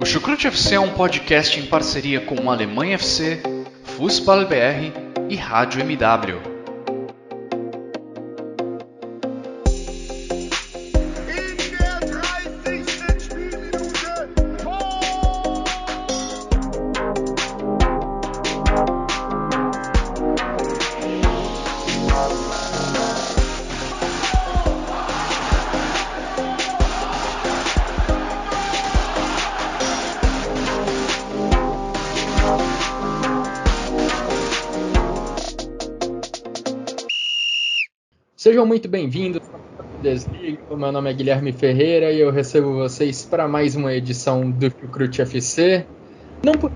O Chucrute FC é um podcast em parceria com Alemanha FC, Fußball BR e Rádio MW. Sejam muito bem-vindos ao Bundesliga. Meu nome é Guilherme Ferreira e eu recebo vocês para mais uma edição do Chucrute FC. Não por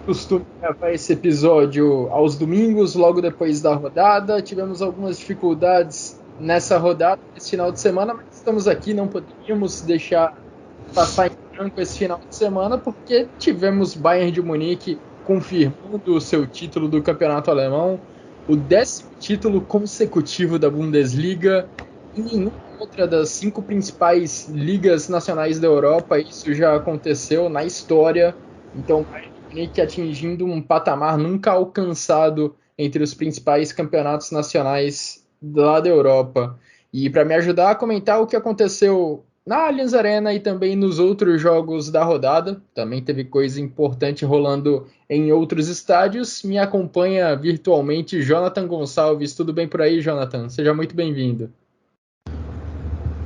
costume gravar esse episódio aos domingos, logo depois da rodada. Tivemos algumas dificuldades nessa rodada, esse final de semana, mas estamos aqui, não poderíamos deixar passar em branco esse final de semana, porque tivemos Bayern de Munique confirmando o seu título do campeonato alemão, o 10º título consecutivo da Bundesliga. Em nenhuma outra das 5 principais ligas nacionais da Europa isso já aconteceu na história. Então, o Bayern de Munique atingindo um patamar nunca alcançado entre os principais campeonatos nacionais lá da Europa. E para me ajudar a comentar o que aconteceu na Allianz Arena e também nos outros jogos da rodada, também teve coisa importante rolando em outros estádios, me acompanha virtualmente Jonathan Gonçalves. Tudo bem por aí, Jonathan? Seja muito bem-vindo.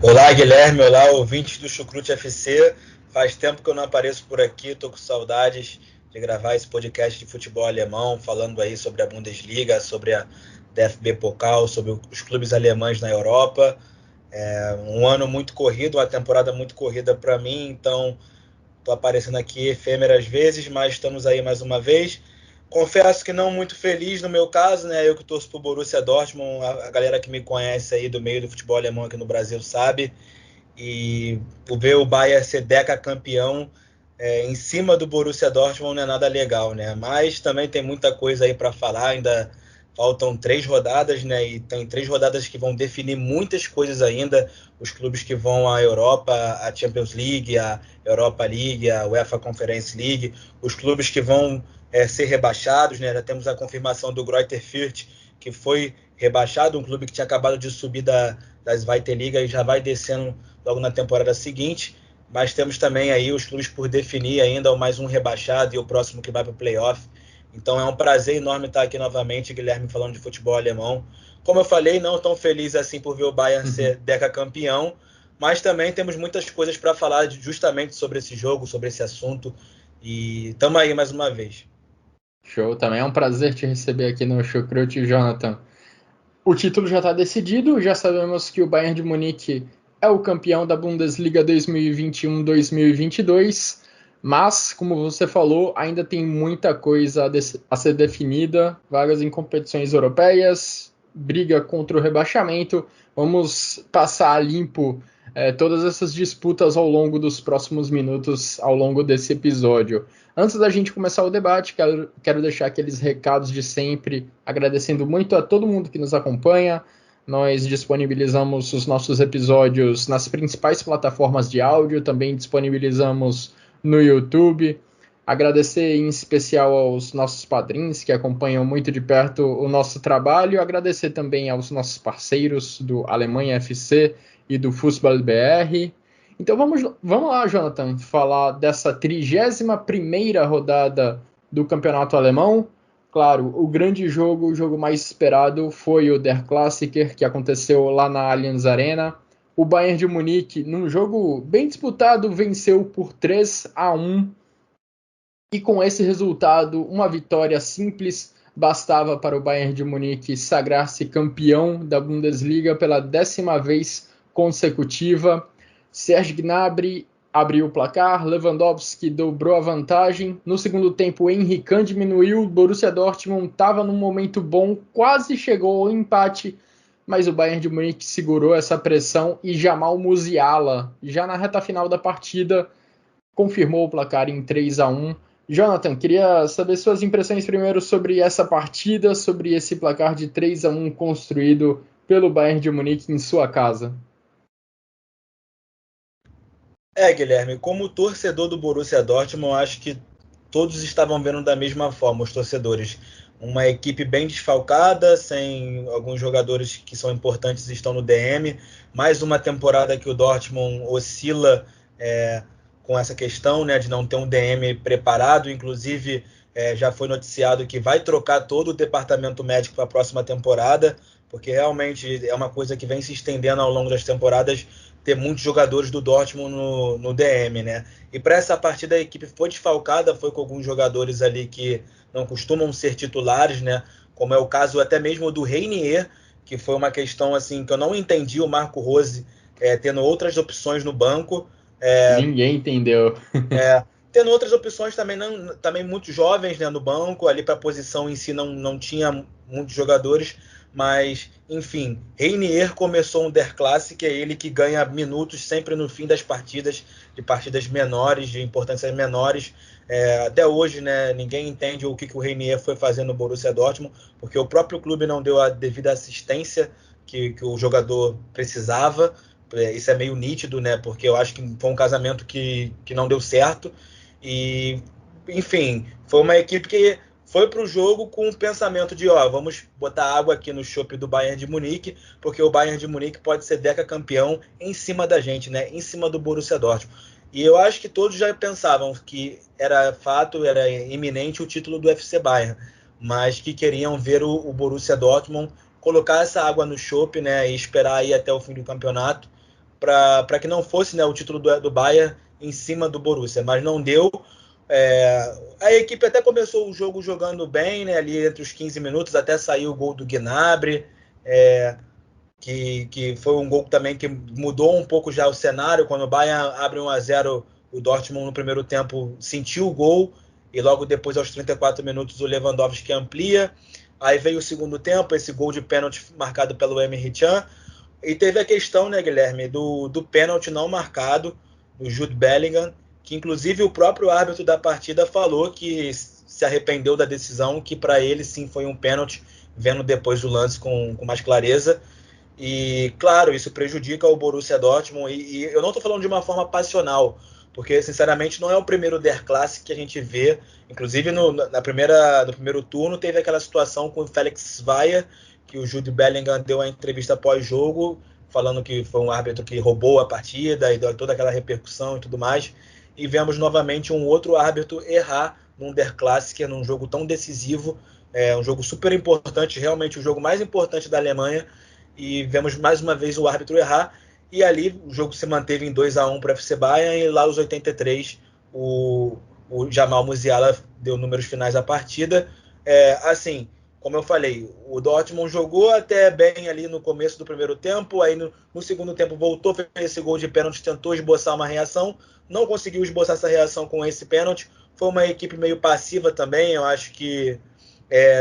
Olá, Guilherme. Olá, ouvintes do Chucrute FC. Faz tempo que eu não apareço por aqui, estou com saudades de gravar esse podcast de futebol alemão, falando aí sobre a Bundesliga, sobre a DFB Pokal, sobre os clubes alemães na Europa. Um ano muito corrido, uma temporada muito corrida para mim, então estou aparecendo aqui efêmero às vezes, mas estamos aí mais uma vez. Confesso que não muito feliz no meu caso, né? Eu que torço para o Borussia Dortmund, a galera que me conhece aí do meio do futebol alemão aqui no Brasil sabe, e ver o Bayern ser decacampeão em cima do Borussia Dortmund não é nada legal, né? Mas também tem muita coisa aí para falar, ainda faltam 3 rodadas, né? E tem 3 rodadas que vão definir muitas coisas ainda. Os clubes que vão à Europa, a Champions League, a Europa League, a UEFA Conference League, os clubes que vão ser rebaixados, né? Já temos a confirmação do Greuther Fürth, que foi rebaixado, um clube que tinha acabado de subir da Zweite Liga e já vai descendo logo na temporada seguinte. Mas temos também aí os clubes por definir ainda, o mais um rebaixado e o próximo que vai para o playoff. Então é um prazer enorme estar aqui novamente, Guilherme, falando de futebol alemão. Como eu falei, não tão feliz assim por ver o Bayern ser decacampeão, mas também temos muitas coisas para falar justamente sobre esse jogo, sobre esse assunto. E estamos aí mais uma vez. Show, também é um prazer te receber aqui no Chucrute, Jonathan. O título já está decidido, já sabemos que o Bayern de Munique é o campeão da Bundesliga 2021-2022, mas, como você falou, ainda tem muita coisa a ser definida, vagas em competições europeias, briga contra o rebaixamento. Vamos passar a limpo todas essas disputas ao longo dos próximos minutos, ao longo desse episódio. Antes da gente começar o debate, quero deixar aqueles recados de sempre, agradecendo muito a todo mundo que nos acompanha. Nós disponibilizamos os nossos episódios nas principais plataformas de áudio, também disponibilizamos no YouTube. Agradecer em especial aos nossos padrinhos que acompanham muito de perto o nosso trabalho. Agradecer também aos nossos parceiros do Alemanha FC e do Fußball BR. Então vamos lá, Jonathan, falar dessa 31ª rodada do Campeonato Alemão. Claro, o grande jogo, o jogo mais esperado foi o Der Klassiker, que aconteceu lá na Allianz Arena. O Bayern de Munique, num jogo bem disputado, venceu por 3-1. E com esse resultado, uma vitória simples bastava para o Bayern de Munique sagrar-se campeão da Bundesliga pela 10ª vez consecutiva. Serge Gnabry abriu o placar, Lewandowski dobrou a vantagem. No segundo tempo, o Henry Kahn diminuiu, o Borussia Dortmund estava num momento bom, quase chegou ao empate, mas o Bayern de Munique segurou essa pressão e Jamal Musiala, já na reta final da partida, confirmou o placar em 3-1. Jonathan, queria saber suas impressões primeiro sobre essa partida, sobre esse placar de 3-1 construído pelo Bayern de Munique em sua casa. Guilherme, como torcedor do Borussia Dortmund, eu acho que todos estavam vendo da mesma forma, os torcedores. Uma equipe bem desfalcada, sem alguns jogadores que são importantes estão no DM. Mais uma temporada que o Dortmund oscila com essa questão, né, de não ter um DM preparado. Inclusive, já foi noticiado que vai trocar todo o departamento médico para a próxima temporada, porque realmente é uma coisa que vem se estendendo ao longo das temporadas, ter muitos jogadores do Dortmund no DM, né? E para essa partida a equipe foi desfalcada, foi com alguns jogadores ali que não costumam ser titulares, né? Como é o caso até mesmo do Reinier, que foi uma questão assim que eu não entendi o Marco Rose tendo outras opções no banco. Ninguém entendeu. Tendo outras opções também muito jovens, né, no banco, ali para a posição em si não tinha muitos jogadores, mas, enfim, Reinier começou um Der Klasse, que é ele que ganha minutos sempre no fim das partidas, de partidas menores, de importância menores. Até hoje, né, ninguém entende o que o Reinier foi fazer no Borussia Dortmund, porque o próprio clube não deu a devida assistência que o jogador precisava. Isso é meio nítido, né, porque eu acho que foi um casamento que não deu certo. E, enfim, foi uma equipe que foi para o jogo com o pensamento de, vamos botar água aqui no chope do Bayern de Munique, porque o Bayern de Munique pode ser decacampeão em cima da gente, né? Em cima do Borussia Dortmund. E eu acho que todos já pensavam que era fato, era iminente o título do FC Bayern, mas que queriam ver o Borussia Dortmund colocar essa água no chope, né? E esperar aí até o fim do campeonato para que não fosse, né, o título do Bayern em cima do Borussia, mas não deu. A equipe até começou o jogo jogando bem, né, ali entre os 15 minutos, até saiu o gol do Gnabry, que foi um gol também que mudou um pouco já o cenário. Quando o Bayern abre 1-0, o Dortmund no primeiro tempo sentiu o gol, e logo depois, aos 34 minutos, o Lewandowski amplia. Aí veio o segundo tempo, esse gol de pênalti marcado pelo Emre Can, e teve a questão, né, Guilherme, do pênalti não marcado, do Jude Bellingham, que inclusive o próprio árbitro da partida falou que se arrependeu da decisão, que para ele sim foi um pênalti, vendo depois o lance com mais clareza. E, claro, isso prejudica o Borussia Dortmund, e eu não estou falando de uma forma passional, porque, sinceramente, não é o primeiro Der Klasse que a gente vê. Inclusive, no primeiro turno, teve aquela situação com o Felix Zweier, que o Jude Bellingham deu a entrevista pós-jogo, falando que foi um árbitro que roubou a partida e deu toda aquela repercussão e tudo mais. E vemos novamente um outro árbitro errar num Der Klasse, que é num jogo tão decisivo, um jogo super importante, realmente o jogo mais importante da Alemanha, e vemos mais uma vez o árbitro errar, e ali o jogo se manteve em 2-1 para o FC Bayern, e lá aos 83 o Jamal Musiala deu números finais da partida. Assim, como eu falei, o Dortmund jogou até bem ali no começo do primeiro tempo, aí no segundo tempo voltou, fez esse gol de pênalti, tentou esboçar uma reação, não conseguiu esboçar essa reação com esse pênalti. Foi uma equipe meio passiva também, eu acho que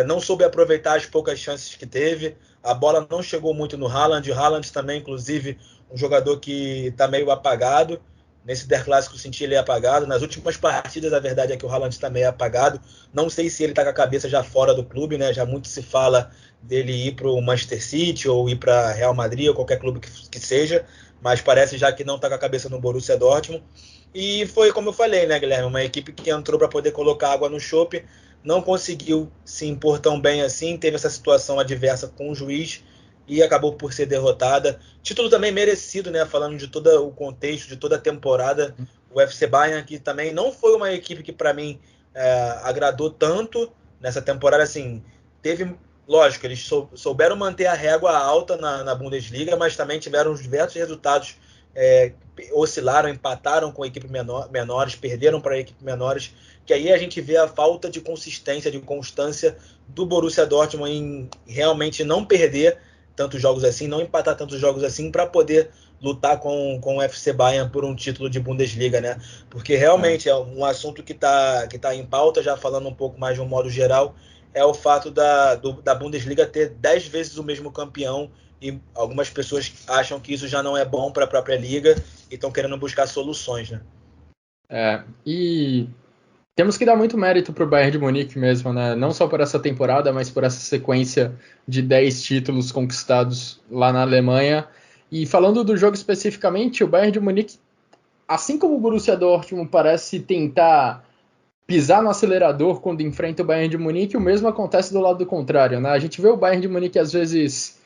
não soube aproveitar as poucas chances que teve. A bola não chegou muito no Haaland. O Haaland também, inclusive, um jogador que está meio apagado. Nesse Der Clássico eu senti ele apagado. Nas últimas partidas, a verdade é que o Haaland está meio apagado. Não sei se ele está com a cabeça já fora do clube, né? Já muito se fala dele ir para o Manchester City ou ir para Real Madrid ou qualquer clube que seja, mas parece já que não está com a cabeça no Borussia Dortmund. E foi como eu falei, né, Guilherme? Uma equipe que entrou para poder colocar água no chope, não conseguiu se impor tão bem assim, teve essa situação adversa com o juiz e acabou por ser derrotada. Título também merecido, né? Falando de todo o contexto, de toda a temporada. O FC Bayern, que também não foi uma equipe que para mim agradou tanto nessa temporada. Assim, lógico, eles souberam manter a régua alta na Bundesliga, mas também tiveram diversos resultados, oscilaram, empataram com equipes menores, perderam para equipes menores, que aí a gente vê a falta de consistência, de constância do Borussia Dortmund em realmente não perder tantos jogos assim, não empatar tantos jogos assim, para poder lutar com o FC Bayern por um título de Bundesliga, né? Porque realmente é um assunto que tá em pauta, já falando um pouco mais de um modo geral, é o fato da Bundesliga ter 10 vezes o mesmo campeão, e algumas pessoas acham que isso já não é bom para a própria liga e estão querendo buscar soluções, né? E temos que dar muito mérito para o Bayern de Munique mesmo, né? Não só por essa temporada, mas por essa sequência de 10 títulos conquistados lá na Alemanha. E falando do jogo especificamente, o Bayern de Munique assim como o Borussia Dortmund parece tentar pisar no acelerador quando enfrenta o Bayern de Munique, o mesmo acontece do lado contrário, né? A gente vê o Bayern de Munique às vezes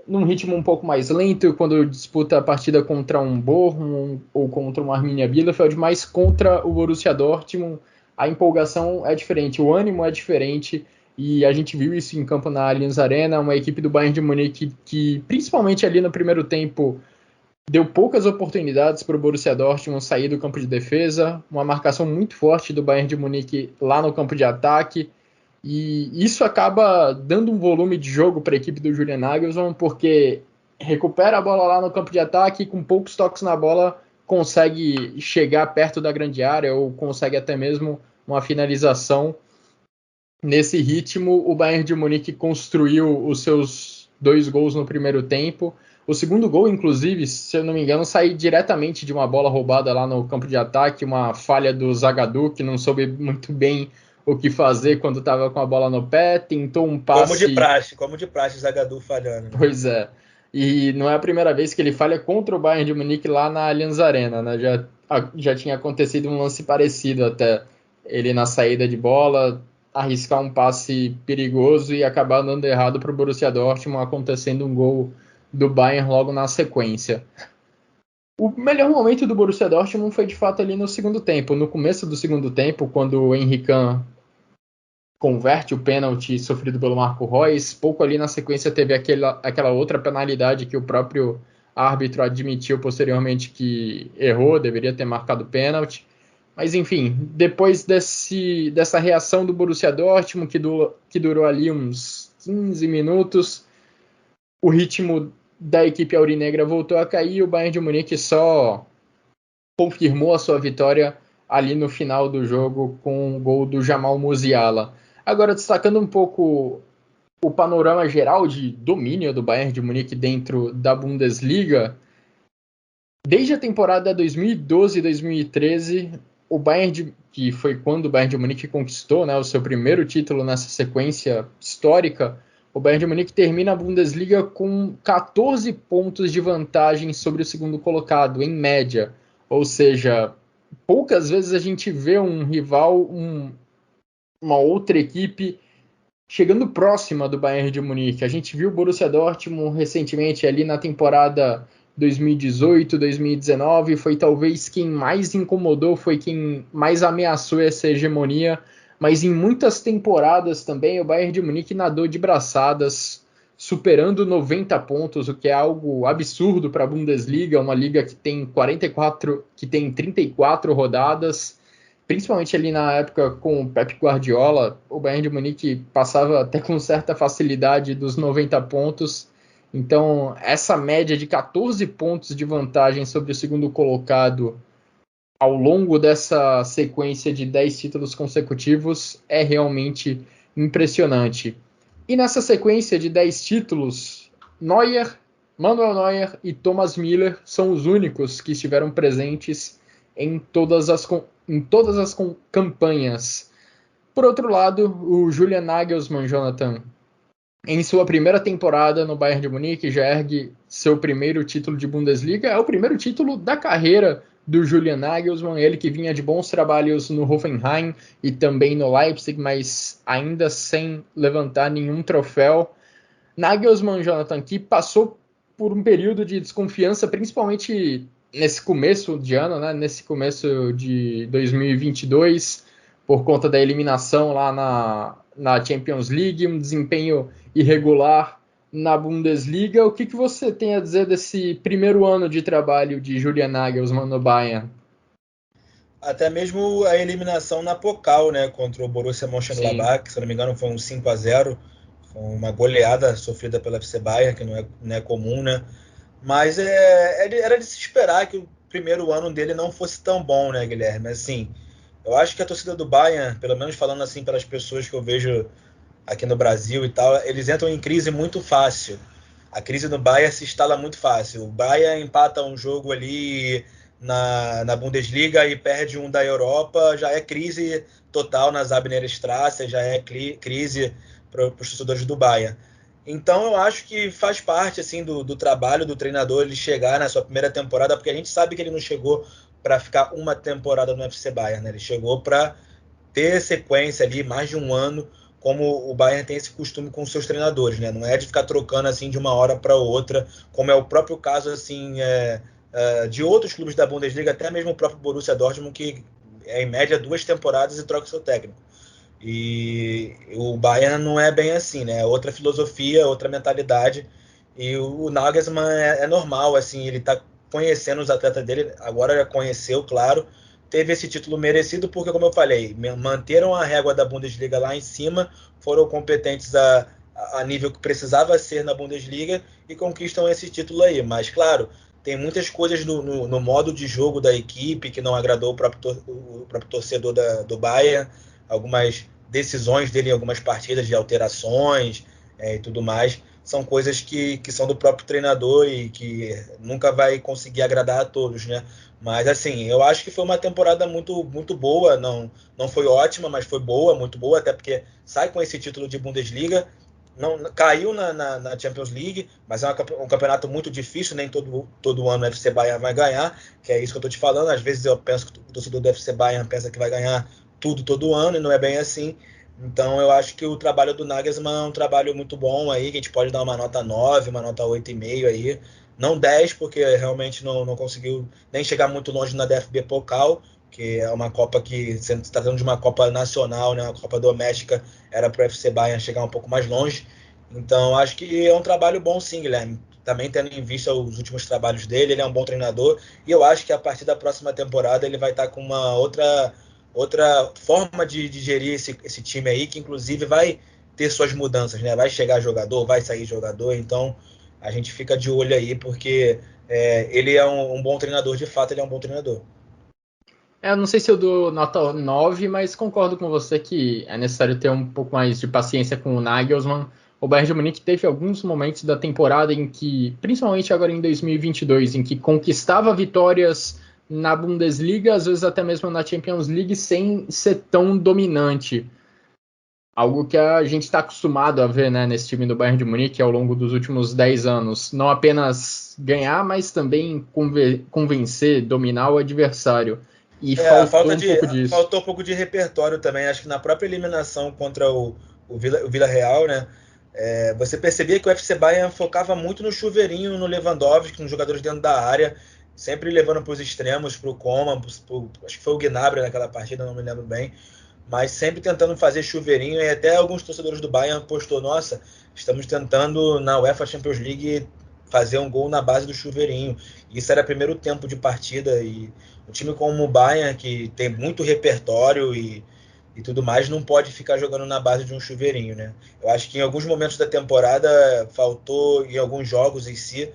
num ritmo um pouco mais lento quando disputa a partida contra um Bochum ou contra um Arminia Bielefeld, mas contra o Borussia Dortmund a empolgação é diferente, o ânimo é diferente, e a gente viu isso em campo na Allianz Arena, uma equipe do Bayern de Munique que principalmente ali no primeiro tempo deu poucas oportunidades para o Borussia Dortmund sair do campo de defesa, uma marcação muito forte do Bayern de Munique lá no campo de ataque, e isso acaba dando um volume de jogo para a equipe do Julian Nagelsmann, porque recupera a bola lá no campo de ataque e com poucos toques na bola consegue chegar perto da grande área ou consegue até mesmo uma finalização. Nesse ritmo, o Bayern de Munique construiu os seus 2 gols no primeiro tempo. O segundo gol, inclusive, se eu não me engano, saiu diretamente de uma bola roubada lá no campo de ataque, uma falha do Zagadou, que não soube muito bem o que fazer quando estava com a bola no pé, tentou um passe... Como de praxe, Zagadou falhando. Né? Pois é, e não é a primeira vez que ele falha contra o Bayern de Munique lá na Allianz Arena, né? Já tinha acontecido um lance parecido até, ele na saída de bola, arriscar um passe perigoso e acabar dando errado para o Borussia Dortmund, acontecendo um gol do Bayern logo na sequência. O melhor momento do Borussia Dortmund foi de fato ali no segundo tempo. No começo do segundo tempo, quando o Henry Kahn converte o pênalti sofrido pelo Marco Reus, pouco ali na sequência teve aquela outra penalidade que o próprio árbitro admitiu posteriormente que errou, deveria ter marcado pênalti. Mas enfim, depois dessa reação do Borussia Dortmund, que durou ali uns 15 minutos, o ritmo da equipe aurinegra voltou a cair e o Bayern de Munique só confirmou a sua vitória ali no final do jogo com o gol do Jamal Musiala. Agora, destacando um pouco o panorama geral de domínio do Bayern de Munique dentro da Bundesliga, desde a temporada 2012-2013, o Bayern que foi quando o Bayern de Munique conquistou, né, o seu primeiro título nessa sequência histórica, o Bayern de Munique termina a Bundesliga com 14 pontos de vantagem sobre o segundo colocado, em média. Ou seja, poucas vezes a gente vê um rival, uma outra equipe chegando próxima do Bayern de Munique. A gente viu o Borussia Dortmund recentemente ali na temporada 2018, 2019, foi talvez quem mais incomodou, foi quem mais ameaçou essa hegemonia, mas em muitas temporadas também o Bayern de Munique nadou de braçadas, superando 90 pontos, o que é algo absurdo para a Bundesliga, uma liga que tem 34 rodadas, principalmente ali na época com o Pep Guardiola, o Bayern de Munique passava até com certa facilidade dos 90 pontos. Então, essa média de 14 pontos de vantagem sobre o segundo colocado ao longo dessa sequência de 10 títulos consecutivos é realmente impressionante. E nessa sequência de 10 títulos, Manuel Neuer e Thomas Müller são os únicos que estiveram presentes em todas as campanhas. Por outro lado, o Julian Nagelsmann, Jonathan, em sua primeira temporada no Bayern de Munique, já ergue seu primeiro título de Bundesliga. É o primeiro título da carreira do Julian Nagelsmann, ele que vinha de bons trabalhos no Hoffenheim e também no Leipzig, mas ainda sem levantar nenhum troféu. Nagelsmann, Jonathan, que passou por um período de desconfiança, principalmente nesse começo de ano, né? Nesse começo de 2022, por conta da eliminação lá na Champions League, um desempenho irregular na Bundesliga. O que você tem a dizer desse primeiro ano de trabalho de Julian Nagelsmann no Bayern? Até mesmo a eliminação na Pokal, né, contra o Borussia Mönchengladbach, se não me engano foi um 5-0, foi uma goleada sofrida pela FC Bayern, que não é comum, né? Mas era de se esperar que o primeiro ano dele não fosse tão bom, né, Guilherme? Assim, eu acho que a torcida do Bayern, pelo menos falando assim pelas pessoas que eu vejo aqui no Brasil e tal, eles entram em crise muito fácil. A crise no Bayern se instala muito fácil. O Bayern empata um jogo ali na Bundesliga e perde um da Europa, já é crise total nas Abner Straße, já é crise para os torcedores do Bayern. Então eu acho que faz parte assim do trabalho do treinador ele chegar na sua primeira temporada, porque a gente sabe que ele não chegou para ficar uma temporada no FC Bayern, né? Ele chegou para ter sequência ali, mais de um ano, como o Bayern tem esse costume com seus treinadores, né? Não é de ficar trocando assim de uma hora para outra, como é o próprio caso assim de outros clubes da Bundesliga, até mesmo o próprio Borussia Dortmund, que é em média 2 temporadas e troca seu técnico. E o Bayern não é bem assim, né? É outra filosofia, outra mentalidade. E o Nagelsmann é normal, assim, ele tá conhecendo os atletas dele, agora já conheceu, claro. Teve esse título merecido porque, como eu falei, manteram a régua da Bundesliga lá em cima, foram competentes a nível que precisava ser na Bundesliga e conquistam esse título aí. Mas, claro, tem muitas coisas no modo de jogo da equipe que não agradou o próprio torcedor do Bayern, algumas decisões dele em algumas partidas de alterações e tudo mais, são coisas que são do próprio treinador e que nunca vai conseguir agradar a todos, né? Mas assim, eu acho que foi uma temporada muito, muito boa, não foi ótima, mas foi boa, muito boa, até porque sai com esse título de Bundesliga, não caiu na Champions League, mas é um campeonato muito difícil, nem todo ano o FC Bayern vai ganhar, que é isso que eu estou te falando. Às vezes eu penso que o torcedor do FC Bayern pensa que vai ganhar tudo todo ano, e não é bem assim. Então eu acho que o trabalho do Nagelsmann é um trabalho muito bom aí, que a gente pode dar uma nota 9, uma nota 8,5 aí. Não 10, porque realmente não conseguiu nem chegar muito longe na DFB Pokal, que é uma Copa que, se tratando de uma Copa nacional, né, uma Copa doméstica, era para o FC Bayern chegar um pouco mais longe. Então acho que é um trabalho bom sim, Guilherme. Também tendo em vista os últimos trabalhos dele, ele é um bom treinador, e eu acho que a partir da próxima temporada ele vai estar com uma outra forma de gerir esse time aí, que inclusive vai ter suas mudanças, né? Vai chegar jogador, vai sair jogador, então a gente fica de olho aí, porque ele é um bom treinador, de fato ele é um bom treinador. Eu não sei se eu dou nota 9, mas concordo com você que é necessário ter um pouco mais de paciência com o Nagelsmann. O Bayern de Munique teve alguns momentos da temporada em que, principalmente agora em 2022, em que conquistava vitórias na Bundesliga, às vezes até mesmo na Champions League, sem ser tão dominante. Algo que a gente está acostumado a ver, né, nesse time do Bayern de Munique ao longo dos últimos 10 anos. Não apenas ganhar, mas também convencer, dominar o adversário. E faltou um pouco disso. Faltou um pouco de repertório também. Acho que na própria eliminação contra o Villarreal, né? Você percebia que o FC Bayern focava muito no chuveirinho, no Lewandowski, nos jogadores dentro da área, sempre levando para os extremos, para o Coman, acho que foi o Gnabry naquela partida, não me lembro bem, mas sempre tentando fazer chuveirinho, e até alguns torcedores do Bayern postou, nossa, estamos tentando na UEFA Champions League fazer um gol na base do chuveirinho. Isso era primeiro tempo de partida, e um time como o Bayern, que tem muito repertório e tudo mais, não pode ficar jogando na base de um chuveirinho, né? Eu acho que em alguns momentos da temporada faltou, em alguns jogos em si,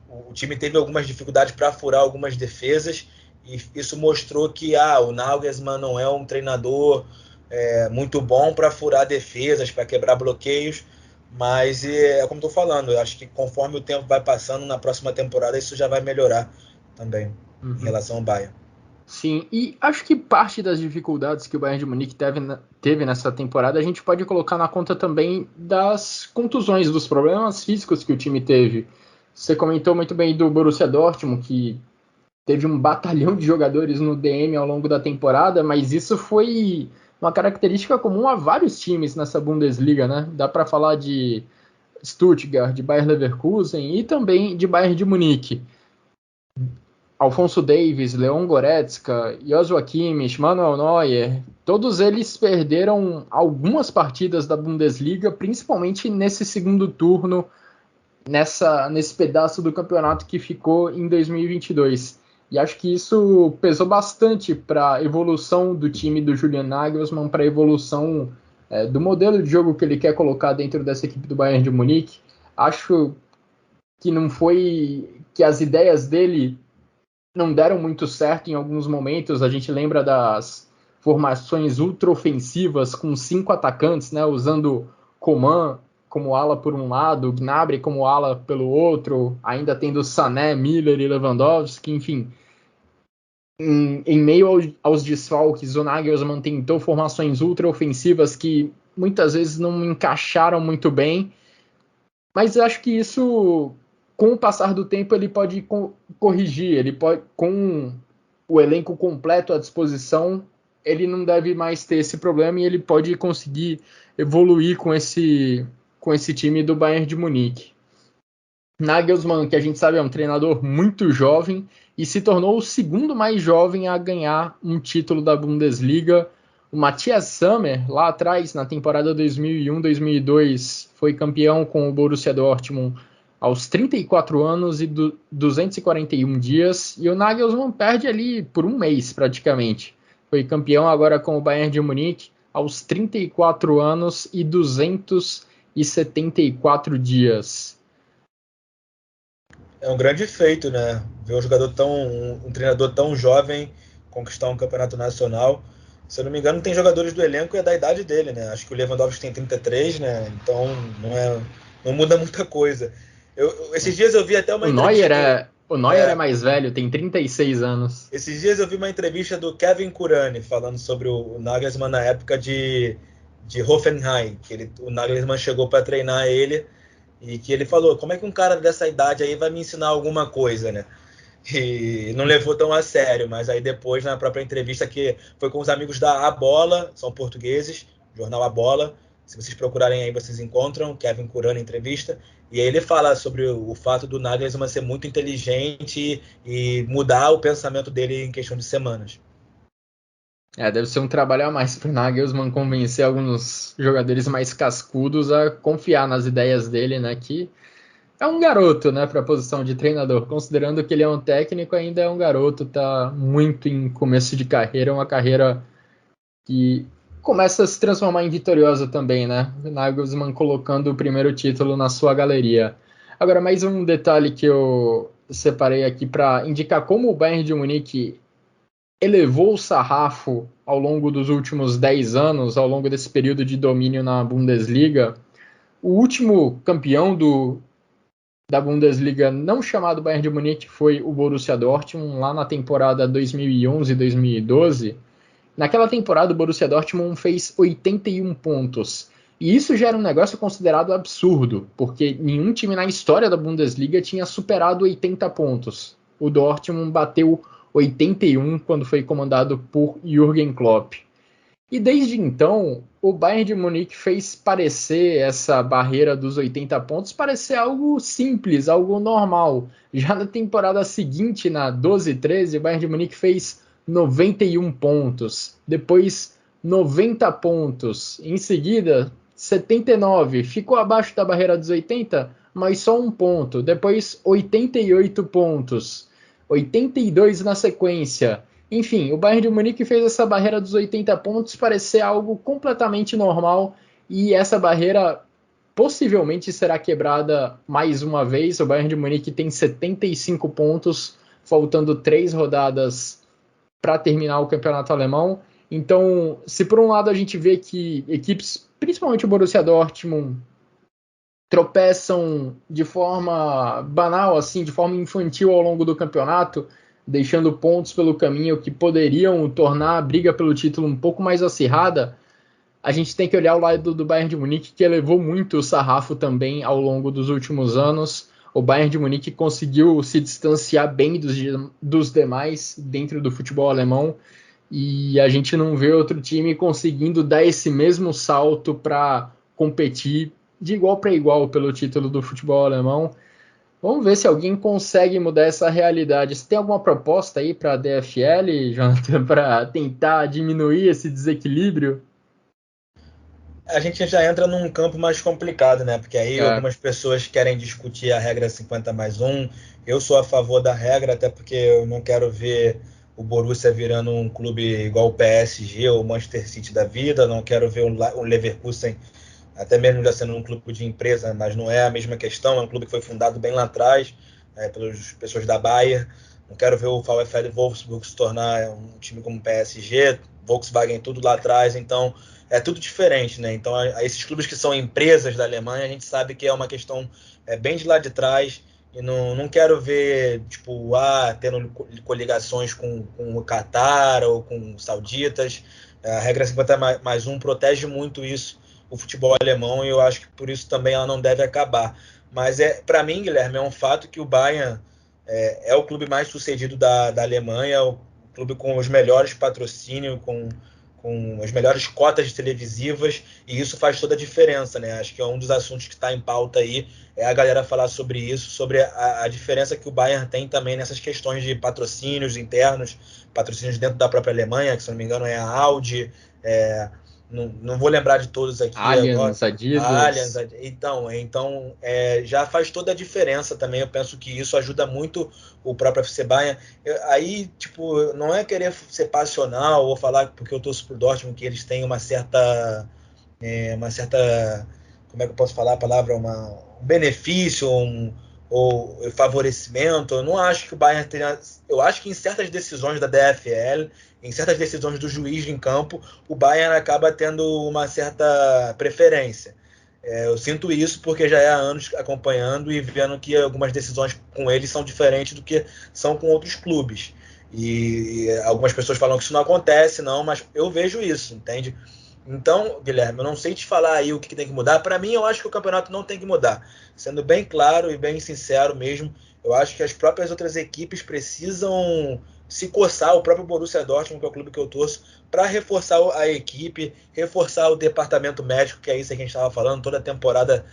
o time teve algumas dificuldades para furar algumas defesas, e isso mostrou que o Nagelsmann não é um treinador muito bom para furar defesas, para quebrar bloqueios, mas como estou falando, eu acho que conforme o tempo vai passando, na próxima temporada isso já vai melhorar também, em relação ao Bayern. Sim, e acho que parte das dificuldades que o Bayern de Munique teve nessa temporada a gente pode colocar na conta também das contusões, dos problemas físicos que o time teve. Você comentou muito bem do Borussia Dortmund, que teve um batalhão de jogadores no DM ao longo da temporada, mas isso foi uma característica comum a vários times nessa Bundesliga, né? Dá para falar de Stuttgart, de Bayer Leverkusen e também de Bayern de Munique. Alphonso Davies, Leon Goretzka, Joshua Kimmich, Manuel Neuer, todos eles perderam algumas partidas da Bundesliga, principalmente nesse segundo turno, nesse pedaço do campeonato que ficou em 2022. E acho que isso pesou bastante para a evolução do time do Julian Nagelsmann, para a evolução do modelo de jogo que ele quer colocar dentro dessa equipe do Bayern de Munique. Acho que não foi que as ideias dele não deram muito certo em alguns momentos. A gente lembra das formações ultra-ofensivas com 5 atacantes, né, usando Coman como ala por um lado, Gnabry como ala pelo outro, ainda tendo Sané, Miller e Lewandowski, enfim. Em meio aos desfalques, o Nagelsmann tentou formações ultra-ofensivas que muitas vezes não encaixaram muito bem, Mas eu acho que isso, com o passar do tempo, ele pode corrigir, ele pode, com o elenco completo à disposição, ele não deve mais ter esse problema e ele pode conseguir evoluir com esse time do Bayern de Munique. Nagelsmann, que a gente sabe é um treinador muito jovem e se tornou o segundo mais jovem a ganhar um título da Bundesliga. O Matthias Sammer, lá atrás, na temporada 2001-2002, foi campeão com o Borussia Dortmund aos 34 anos e 241 dias. E o Nagelsmann perde ali por um mês, praticamente. Foi campeão agora com o Bayern de Munique aos 34 anos e 274 dias. É um grande feito, né? Ver um treinador tão jovem conquistar um campeonato nacional. Se eu não me engano, tem jogadores do elenco e é da idade dele, né? Acho que o Lewandowski tem 33, né? Então não muda muita coisa. Esses dias eu vi até uma entrevista. O Neuer é mais velho, tem 36 anos. Esses dias eu vi uma entrevista do Kevin Kurani falando sobre o Nagelsmann na época de Hoffenheim, que o Nagelsmann chegou para treinar ele. E que ele falou, como é que um cara dessa idade aí vai me ensinar alguma coisa, né? E não levou tão a sério, mas aí depois, na própria entrevista, que foi com os amigos da A Bola, são portugueses, jornal A Bola, se vocês procurarem aí, vocês encontram, Kevin Kurani entrevista, e aí ele fala sobre o fato do Nagelsmann ser muito inteligente e mudar o pensamento dele em questão de semanas. Deve ser um trabalho a mais para o Nagelsmann convencer alguns jogadores mais cascudos a confiar nas ideias dele, né? Que é um garoto, né, para a posição de treinador. Considerando que ele é um técnico, ainda é um garoto, tá muito em começo de carreira, uma carreira que começa a se transformar em vitoriosa também, né? O Nagelsmann colocando o primeiro título na sua galeria. Agora, mais um detalhe que eu separei aqui para indicar como o Bayern de Munique elevou o sarrafo ao longo dos últimos 10 anos, ao longo desse período de domínio na Bundesliga. O último campeão da Bundesliga não chamado Bayern de Munique foi o Borussia Dortmund, lá na temporada 2011-2012. Naquela temporada, o Borussia Dortmund fez 81 pontos. E isso já era um negócio considerado absurdo, porque nenhum time na história da Bundesliga tinha superado 80 pontos. O Dortmund bateu 81 quando foi comandado por Jürgen Klopp. E desde então, o Bayern de Munique fez parecer essa barreira dos 80 pontos parecer algo simples, algo normal. Já na temporada seguinte, na 12-13, o Bayern de Munique fez 91 pontos, depois 90 pontos, em seguida 79, ficou abaixo da barreira dos 80, mas só um ponto, depois 88 pontos, 82 na sequência. Enfim, o Bayern de Munique fez essa barreira dos 80 pontos parecer algo completamente normal e essa barreira possivelmente será quebrada mais uma vez. O Bayern de Munique tem 75 pontos, faltando 3 rodadas para terminar o campeonato alemão. Então, se por um lado a gente vê que equipes, principalmente o Borussia Dortmund, tropeçam de forma banal, assim, de forma infantil ao longo do campeonato, deixando pontos pelo caminho que poderiam tornar a briga pelo título um pouco mais acirrada, a gente tem que olhar o lado do Bayern de Munique, que elevou muito o sarrafo também ao longo dos últimos anos. O Bayern de Munique conseguiu se distanciar bem dos demais dentro do futebol alemão e a gente não vê outro time conseguindo dar esse mesmo salto para competir de igual para igual pelo título do futebol alemão. Vamos ver se alguém consegue mudar essa realidade. Você tem alguma proposta aí para a DFL, Jonathan, para tentar diminuir esse desequilíbrio? A gente já entra num campo mais complicado, né? Porque aí algumas pessoas querem discutir a regra 50+1. Eu sou a favor da regra, até porque eu não quero ver o Borussia virando um clube igual o PSG ou o Manchester City da vida. Não quero ver o Leverkusen até mesmo já sendo um clube de empresa, mas não é a mesma questão, é um clube que foi fundado bem lá atrás, pelas pessoas da Bayer. Não quero ver o VfL Wolfsburg se tornar um time como o PSG, Volkswagen tudo lá atrás, então é tudo diferente, né? Então esses clubes que são empresas da Alemanha, a gente sabe que é uma questão bem de lá de trás, e não quero ver, tipo, tendo coligações com o Qatar ou com os sauditas. A regra 50+1 protege muito isso, o futebol alemão, e eu acho que por isso também ela não deve acabar. Mas para mim, Guilherme, é um fato que o Bayern é o clube mais sucedido da Alemanha, o clube com os melhores patrocínios, com as melhores cotas televisivas, e isso faz toda a diferença, né? Acho que é um dos assuntos que está em pauta aí, é a galera falar sobre isso, sobre a diferença que o Bayern tem também nessas questões de patrocínios internos, patrocínios dentro da própria Alemanha, que se não me engano é a Audi, não vou lembrar de todos aqui agora. Allianz, A Allianz, Adidas. então já faz toda a diferença também. Eu penso que isso ajuda muito o próprio FC Bayern. Aí, tipo, não é querer ser passional ou falar porque eu torço pro Dortmund que eles têm uma certa, como é que eu posso falar a palavra, um benefício, ou favorecimento. Eu não acho que o Bayern tenha. Eu acho que em certas decisões da DFL, em certas decisões do juiz em campo, o Bayern acaba tendo uma certa preferência. Eu sinto isso porque já há anos acompanhando e vendo que algumas decisões com eles são diferentes do que são com outros clubes. E algumas pessoas falam que isso não acontece, não, mas eu vejo isso, entende? Então, Guilherme, eu não sei te falar aí o que tem que mudar. Para mim, eu acho que o campeonato não tem que mudar. Sendo bem claro e bem sincero mesmo, eu acho que as próprias outras equipes precisam se coçar, o próprio Borussia Dortmund, que é o clube que eu torço, para reforçar a equipe, reforçar o departamento médico, que é isso que a gente estava falando, toda a temporada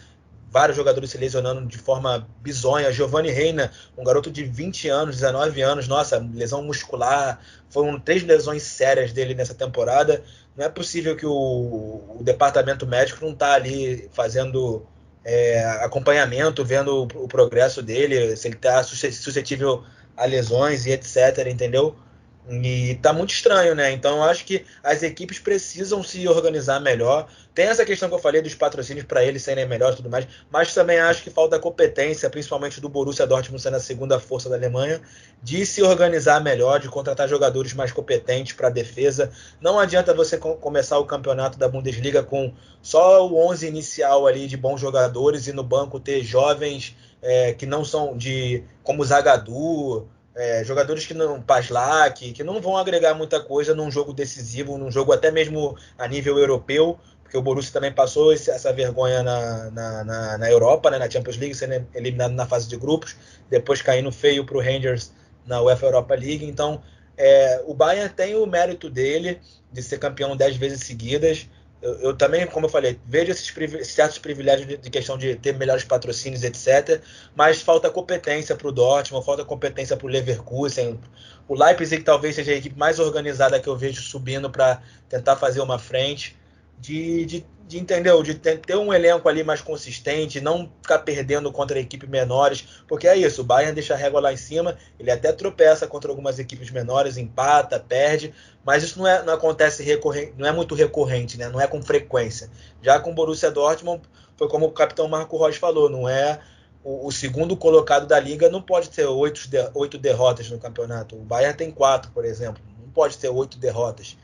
vários jogadores se lesionando de forma bizonha. Giovanni Reina, um garoto de 20 anos, 19 anos, nossa, lesão muscular, foram 3 lesões sérias dele nessa temporada. Não é possível que o departamento médico não está ali fazendo acompanhamento, vendo o progresso dele, se ele está suscetível a lesões e etc, entendeu? E tá muito estranho, né? Então eu acho que as equipes precisam se organizar melhor. Tem essa questão que eu falei dos patrocínios para eles serem melhores e tudo mais, mas também acho que falta competência, principalmente do Borussia Dortmund sendo a segunda força da Alemanha, de se organizar melhor, de contratar jogadores mais competentes para a defesa. Não adianta você começar o campeonato da Bundesliga com só o 11 inicial ali de bons jogadores e no banco ter jovens que não são como Zagadou, jogadores que não, Paslak, que não vão agregar muita coisa num jogo decisivo, num jogo até mesmo a nível europeu, porque o Borussia também passou essa vergonha na Europa, né, na Champions League, sendo eliminado na fase de grupos, depois caindo feio para o Rangers na UEFA Europa League. Então, o Bayern tem o mérito dele de ser campeão 10 vezes seguidas. Eu também, como eu falei, vejo esses certos privilégios de questão de ter melhores patrocínios, etc. Mas falta competência para o Dortmund, falta competência para o Leverkusen. O Leipzig talvez seja a equipe mais organizada que eu vejo subindo para tentar fazer uma frente. Entendeu? De ter um elenco ali mais consistente, não ficar perdendo contra equipes menores, porque é isso, o Bayern deixa a régua lá em cima, ele até tropeça contra algumas equipes menores, empata, perde, mas isso não acontece recorrente, não é muito recorrente, né? Não é com frequência. Já com o Borussia Dortmund, foi como o capitão Marco Reus falou, não é o segundo colocado da liga não pode ter 8 derrotas no campeonato. O Bayern tem 4, por exemplo, não pode ter 8 derrotas.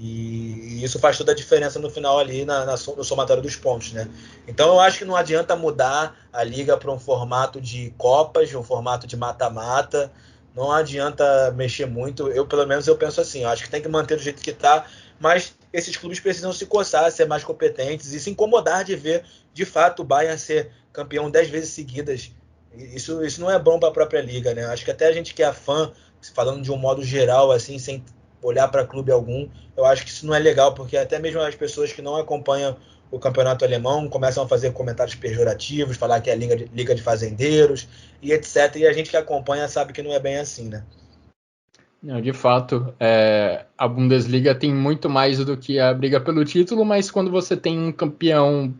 E isso faz toda a diferença no final ali no somatório dos pontos, né? Então eu acho que não adianta mudar a liga para um formato de copas, um formato de mata-mata. Não adianta mexer muito. Pelo menos eu penso assim. Eu acho que tem que manter do jeito que está. Mas esses clubes precisam se coçar, ser mais competentes e se incomodar de ver, de fato, o Bayern ser campeão 10 vezes seguidas. Isso não é bom para a própria liga, né? Acho que até a gente que é fã, falando de um modo geral, assim, sem olhar para clube algum, eu acho que isso não é legal, porque até mesmo as pessoas que não acompanham o campeonato alemão começam a fazer comentários pejorativos, falar que é liga de fazendeiros e etc. E a gente que acompanha sabe que não é bem assim, né? Não, de fato, a Bundesliga tem muito mais do que a briga pelo título, mas quando você tem um campeão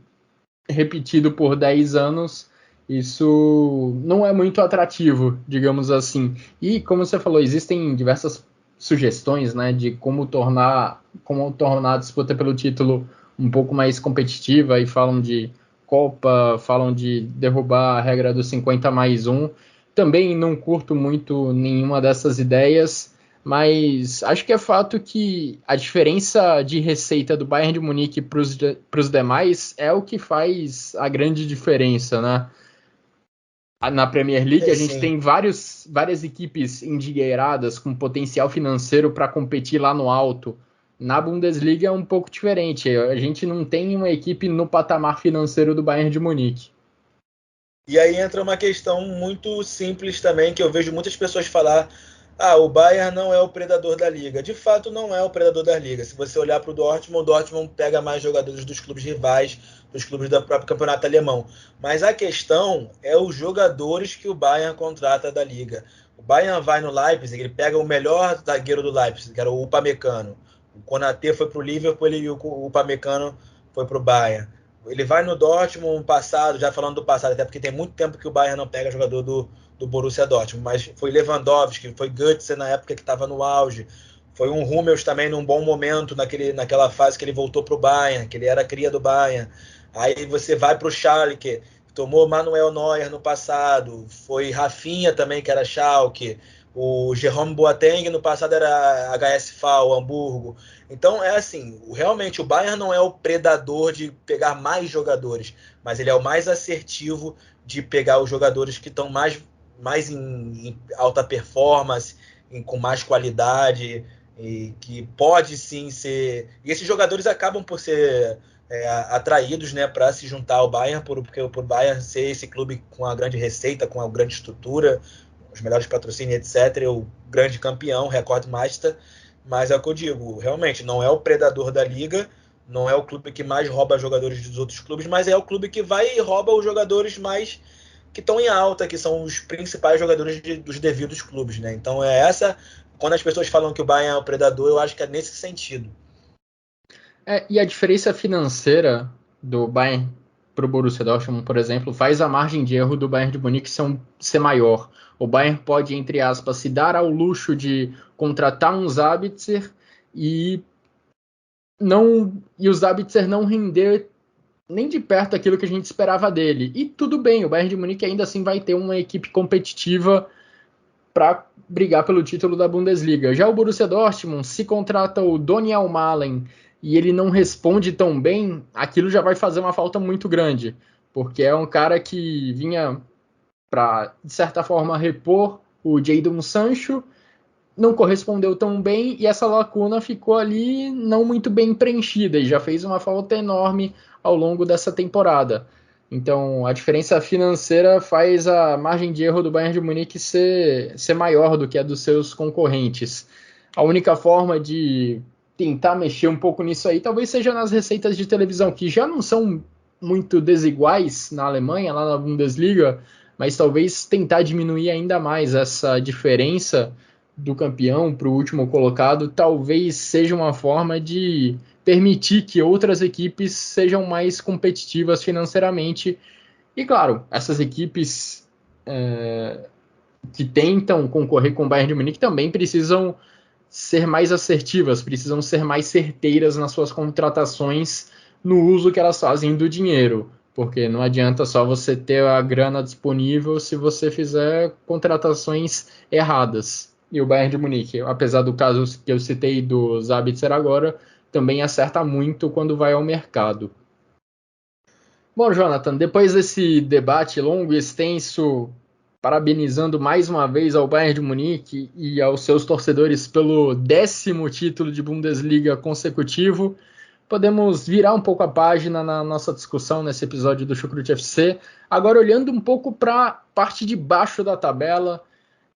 repetido por 10 anos, isso não é muito atrativo, digamos assim. E, como você falou, existem diversas sugestões, né, de como tornar a disputa pelo título um pouco mais competitiva, e falam de Copa, falam de derrubar a regra do 50+1. Também não curto muito nenhuma dessas ideias, mas acho que é fato que a diferença de receita do Bayern de Munique para os demais é o que faz a grande diferença, né? Na Premier League a gente Sim. tem várias equipes endinheiradas com potencial financeiro para competir lá no alto. Na Bundesliga é um pouco diferente. A gente não tem uma equipe no patamar financeiro do Bayern de Munique. E aí entra uma questão muito simples também, que eu vejo muitas pessoas falar: o Bayern não é o predador da liga. De fato, não é o predador da liga. Se você olhar para o Dortmund pega mais jogadores dos clubes rivais, dos clubes do próprio campeonato alemão. Mas a questão é os jogadores que o Bayern contrata da liga. O Bayern vai no Leipzig, ele pega o melhor zagueiro do Leipzig, que era o Upamecano. O Konaté foi para o Liverpool e o Upamecano foi para o Bayern. Ele vai no Dortmund passado, já falando do passado, até porque tem muito tempo que o Bayern não pega jogador do Borussia Dortmund, mas foi Lewandowski, foi Götze na época que estava no auge, foi um Hummels também num bom momento naquela fase que ele voltou para o Bayern, que ele era cria do Bayern. Aí você vai para o Schalke, tomou Manuel Neuer no passado, foi Rafinha também, que era Schalke, o Jerome Boateng no passado era HSV, Hamburgo. Então é assim, realmente o Bayern não é o predador de pegar mais jogadores, mas ele é o mais assertivo de pegar os jogadores que estão mais em alta performance, com mais qualidade, e que pode sim ser... E esses jogadores acabam por ser atraídos, né, para se juntar ao Bayern, porque o Bayern ser esse clube com a grande receita, com a grande estrutura, os melhores patrocínios, etc., o grande campeão, Rekordmeister. Mas é o que eu digo, realmente, não é o predador da liga, não é o clube que mais rouba jogadores dos outros clubes, mas é o clube que vai e rouba os jogadores mais que estão em alta, que são os principais jogadores dos devidos clubes, né? Então é essa, quando as pessoas falam que o Bayern é o predador, eu acho que é nesse sentido. E a diferença financeira do Bayern para o Borussia Dortmund, por exemplo, faz a margem de erro do Bayern de Munique ser maior. O Bayern pode, entre aspas, se dar ao luxo de contratar um Sabitzer e o Sabitzer não render nem de perto aquilo que a gente esperava dele. E tudo bem, o Bayern de Munique ainda assim vai ter uma equipe competitiva para brigar pelo título da Bundesliga. Já o Borussia Dortmund, se contrata o Doniel Malen e ele não responde tão bem, aquilo já vai fazer uma falta muito grande, porque é um cara que vinha para, de certa forma, repor o Jadon Sancho, não correspondeu tão bem e essa lacuna ficou ali não muito bem preenchida e já fez uma falta enorme ao longo dessa temporada. Então, a diferença financeira faz a margem de erro do Bayern de Munique ser maior do que a dos seus concorrentes. A única forma de tentar mexer um pouco nisso aí talvez seja nas receitas de televisão, que já não são muito desiguais na Alemanha, lá na Bundesliga, mas talvez tentar diminuir ainda mais essa diferença do campeão para o último colocado, talvez seja uma forma de permitir que outras equipes sejam mais competitivas financeiramente. E claro, essas equipes que tentam concorrer com o Bayern de Munique também precisam ser mais assertivas, precisam ser mais certeiras nas suas contratações no uso que elas fazem do dinheiro, porque não adianta só você ter a grana disponível se você fizer contratações erradas. E o Bayern de Munique, apesar do caso que eu citei do Sabitzer agora, também acerta muito quando vai ao mercado. Bom, Jonathan, depois desse debate longo e extenso, parabenizando mais uma vez ao Bayern de Munique e aos seus torcedores pelo 10º título de Bundesliga consecutivo, podemos virar um pouco a página na nossa discussão nesse episódio do Chucrute FC, agora olhando um pouco para a parte de baixo da tabela.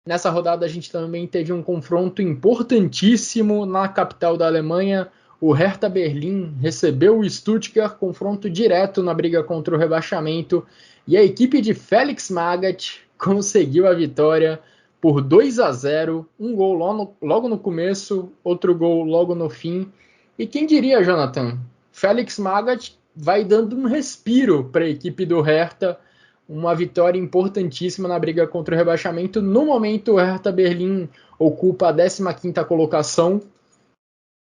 Nessa rodada a gente também teve um confronto importantíssimo na capital da Alemanha. O Hertha Berlim recebeu o Stuttgart, confronto direto na briga contra o rebaixamento. E a equipe de Felix Magath conseguiu a vitória por 2-0. Um gol logo no começo, outro gol logo no fim. E quem diria, Jonathan? Felix Magath vai dando um respiro para a equipe do Hertha. Uma vitória importantíssima na briga contra o rebaixamento. No momento, o Hertha Berlim ocupa a 15ª colocação,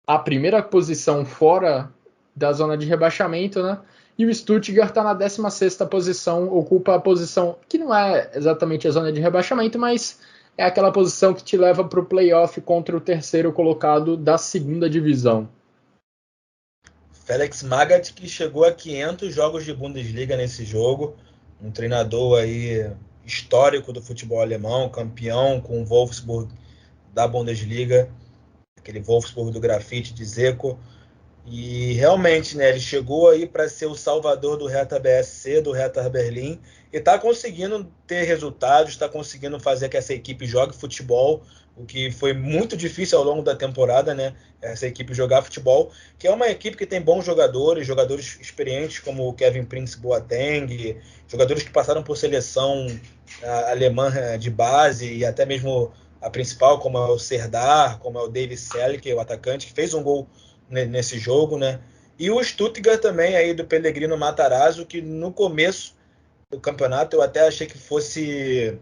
a primeira posição fora da zona de rebaixamento, né? E o Stuttgart está na 16ª posição, ocupa a posição que não é exatamente a zona de rebaixamento, mas é aquela posição que te leva para o playoff contra o terceiro colocado da segunda divisão. Felix Magath, que chegou a 500 jogos de Bundesliga nesse jogo, um treinador aí histórico do futebol alemão, campeão com o Wolfsburg da Bundesliga, aquele Wolfsburg do grafite de Dzeko. E realmente, né, ele chegou aí para ser o salvador do Hertha BSC, do Hertha Berlim, e está conseguindo ter resultados, está conseguindo fazer que essa equipe jogue futebol, o que foi muito difícil ao longo da temporada, né? Essa equipe jogar futebol, que é uma equipe que tem bons jogadores, jogadores experientes como o Kevin Prince Boateng, jogadores que passaram por seleção alemã de base e até mesmo a principal, como é o Serdar, como é o David Selke, o atacante, que fez um gol nesse jogo, né? E o Stuttgart também aí do Pellegrino Matarazzo, que no começo do campeonato eu até achei que fosse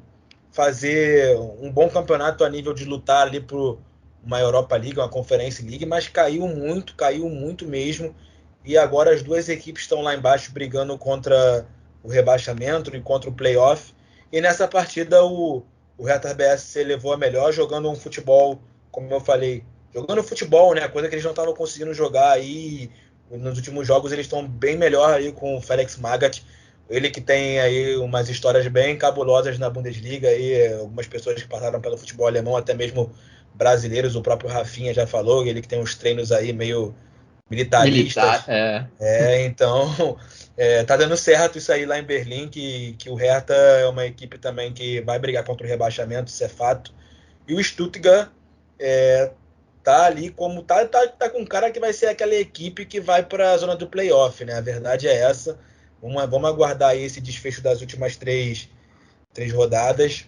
fazer um bom campeonato a nível de lutar ali por uma Europa League, uma Conference League, mas caiu muito mesmo. E agora as duas equipes estão lá embaixo brigando contra o rebaixamento e contra o playoff. E nessa partida o Hertha BSC levou a melhor, jogando um futebol, como eu falei, jogando futebol, né? Coisa que eles não estavam conseguindo jogar aí. Nos últimos jogos eles estão bem melhor aí com o Felix Magath. Ele que tem aí umas histórias bem cabulosas na Bundesliga, aí, algumas pessoas que passaram pelo futebol alemão, até mesmo brasileiros, o próprio Rafinha já falou, ele que tem uns treinos aí meio militaristas. Então, tá dando certo isso aí lá em Berlim, que o Hertha é uma equipe também que vai brigar contra o rebaixamento, isso é fato. E o Stuttgart tá ali como tá com um cara que vai ser aquela equipe que vai para a zona do playoff, né? A verdade é essa. Vamos aguardar aí esse desfecho das últimas três rodadas,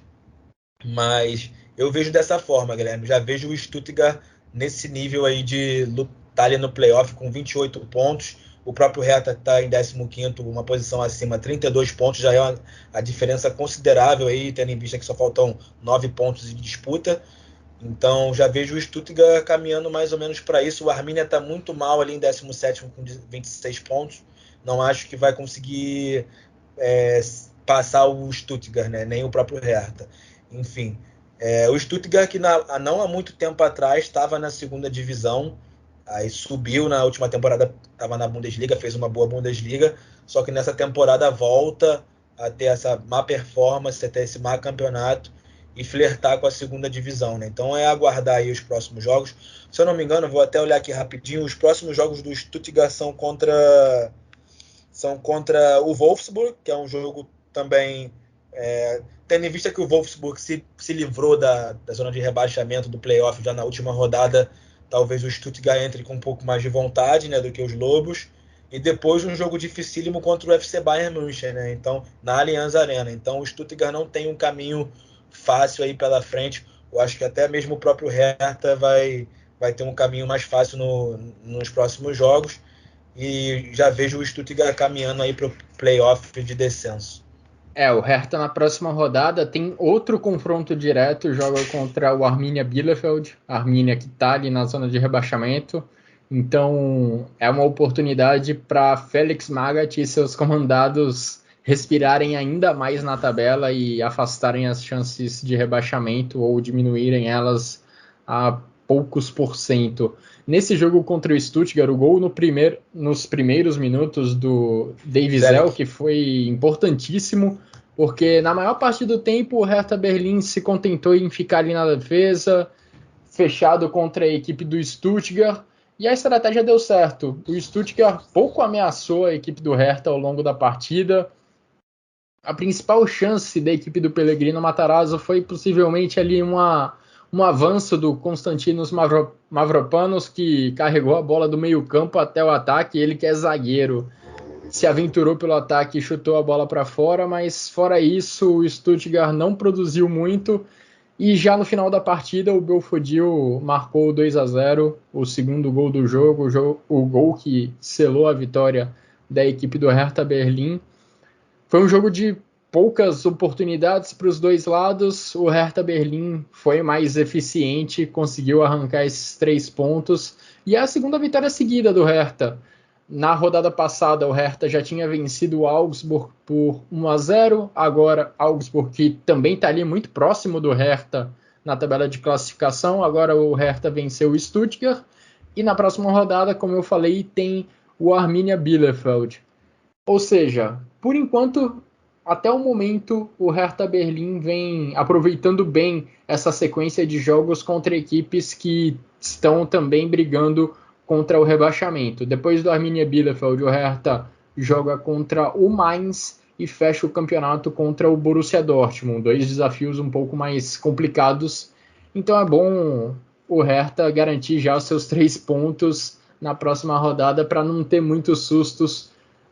mas eu vejo dessa forma, Guilherme. Já vejo o Stuttgart nesse nível aí de lutar ali no playoff com 28 pontos. O próprio Hertha está em 15º, uma posição acima, 32 pontos, já é a diferença considerável aí, tendo em vista que só faltam 9 pontos de disputa. Então já vejo o Stuttgart caminhando mais ou menos para isso. O Arminia está muito mal ali em 17º com 26 pontos. Não acho que vai conseguir passar o Stuttgart, né? Nem o próprio Hertha. Enfim, o Stuttgart que não há muito tempo atrás estava na segunda divisão, aí subiu na última temporada, estava na Bundesliga, fez uma boa Bundesliga, só que nessa temporada volta a ter essa má performance, a ter esse má campeonato e flertar com a segunda divisão, né? Então aguardar aí os próximos jogos. Se eu não me engano, vou até olhar aqui rapidinho, os próximos jogos do Stuttgart são contra o Wolfsburg, que é um jogo também, tendo em vista que o Wolfsburg se livrou da zona de rebaixamento do playoff já na última rodada, talvez o Stuttgart entre com um pouco mais de vontade, né, do que os Lobos, e depois um jogo dificílimo contra o FC Bayern München, né, então, na Allianz Arena. Então o Stuttgart não tem um caminho fácil aí pela frente. Eu acho que até mesmo o próprio Hertha vai ter um caminho mais fácil nos próximos jogos. E já vejo o Stuttgart caminhando aí para o playoff de descenso. O Hertha na próxima rodada tem outro confronto direto, joga contra o Arminia Bielefeld, a Arminia que está ali na zona de rebaixamento. Então é uma oportunidade para Felix Magath e seus comandados respirarem ainda mais na tabela e afastarem as chances de rebaixamento ou diminuírem elas a poucos %. Nesse jogo contra o Stuttgart, o gol nos primeiros minutos do David Zell, que foi importantíssimo, porque na maior parte do tempo o Hertha Berlim se contentou em ficar ali na defesa, fechado contra a equipe do Stuttgart, e a estratégia deu certo. O Stuttgart pouco ameaçou a equipe do Hertha ao longo da partida. A principal chance da equipe do Pellegrino Matarazzo foi possivelmente ali um avanço do Konstantinos Mavropanos, que carregou a bola do meio campo até o ataque. Ele que é zagueiro se aventurou pelo ataque e chutou a bola para fora, mas fora isso o Stuttgart não produziu muito. E já no final da partida o Belfodil marcou 2-0, o segundo gol do jogo, o gol que selou a vitória da equipe do Hertha Berlim. Foi um jogo de poucas oportunidades para os dois lados. O Hertha Berlim foi mais eficiente, conseguiu arrancar esses 3 pontos. E é a segunda vitória seguida do Hertha. Na rodada passada, o Hertha já tinha vencido o Augsburg por 1-0. Agora, Augsburg, que também está ali muito próximo do Hertha na tabela de classificação. Agora o Hertha venceu o Stuttgart. E na próxima rodada, como eu falei, tem o Arminia Bielefeld. Ou seja, por enquanto, até o momento, o Hertha Berlim vem aproveitando bem essa sequência de jogos contra equipes que estão também brigando contra o rebaixamento. Depois do Arminia Bielefeld, o Hertha joga contra o Mainz e fecha o campeonato contra o Borussia Dortmund. 2 desafios um pouco mais complicados. Então é bom o Hertha garantir já os seus 3 pontos na próxima rodada para não ter muitos sustos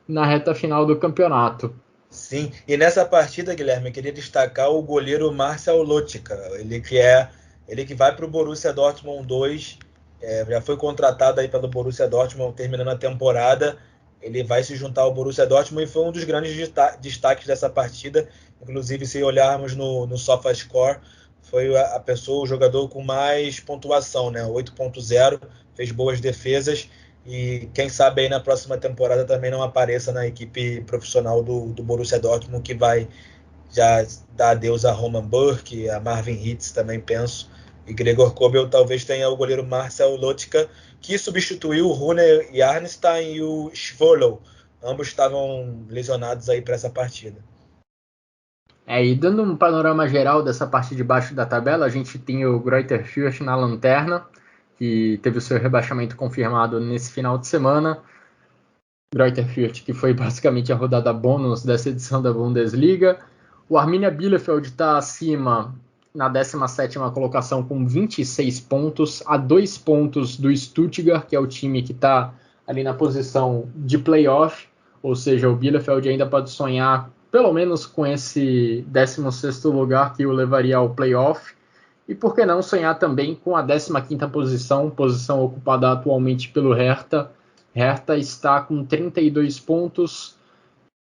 na reta final do campeonato. Sim, e nessa partida, Guilherme, eu queria destacar o goleiro Marcel Lotka, ele que vai para o Borussia Dortmund 2, já foi contratado aí pelo Borussia Dortmund terminando a temporada, ele vai se juntar ao Borussia Dortmund e foi um dos grandes destaques dessa partida, inclusive se olharmos no SofaScore, foi o jogador com mais pontuação, né? 8.0, fez boas defesas e quem sabe aí na próxima temporada também não apareça na equipe profissional do Borussia Dortmund, que vai já dar adeus a Roman Burke, a Marvin Hitz também penso, e Gregor Kobel talvez tenha o goleiro Marcel Lotka, que substituiu o Rune Jarnstein e o Schwolow, ambos estavam lesionados aí para essa partida. E dando um panorama geral dessa parte de baixo da tabela, a gente tem o Greuther Fürth na lanterna, que teve o seu rebaixamento confirmado nesse final de semana. Greuther Fürth, que foi basicamente a rodada bônus dessa edição da Bundesliga. O Arminia Bielefeld está acima na 17ª colocação com 26 pontos, a 2 pontos do Stuttgart, que é o time que está ali na posição de playoff, ou seja, o Bielefeld ainda pode sonhar pelo menos com esse 16º lugar que o levaria ao playoff, e por que não sonhar também com a 15ª posição ocupada atualmente pelo Hertha. Hertha está com 32 pontos,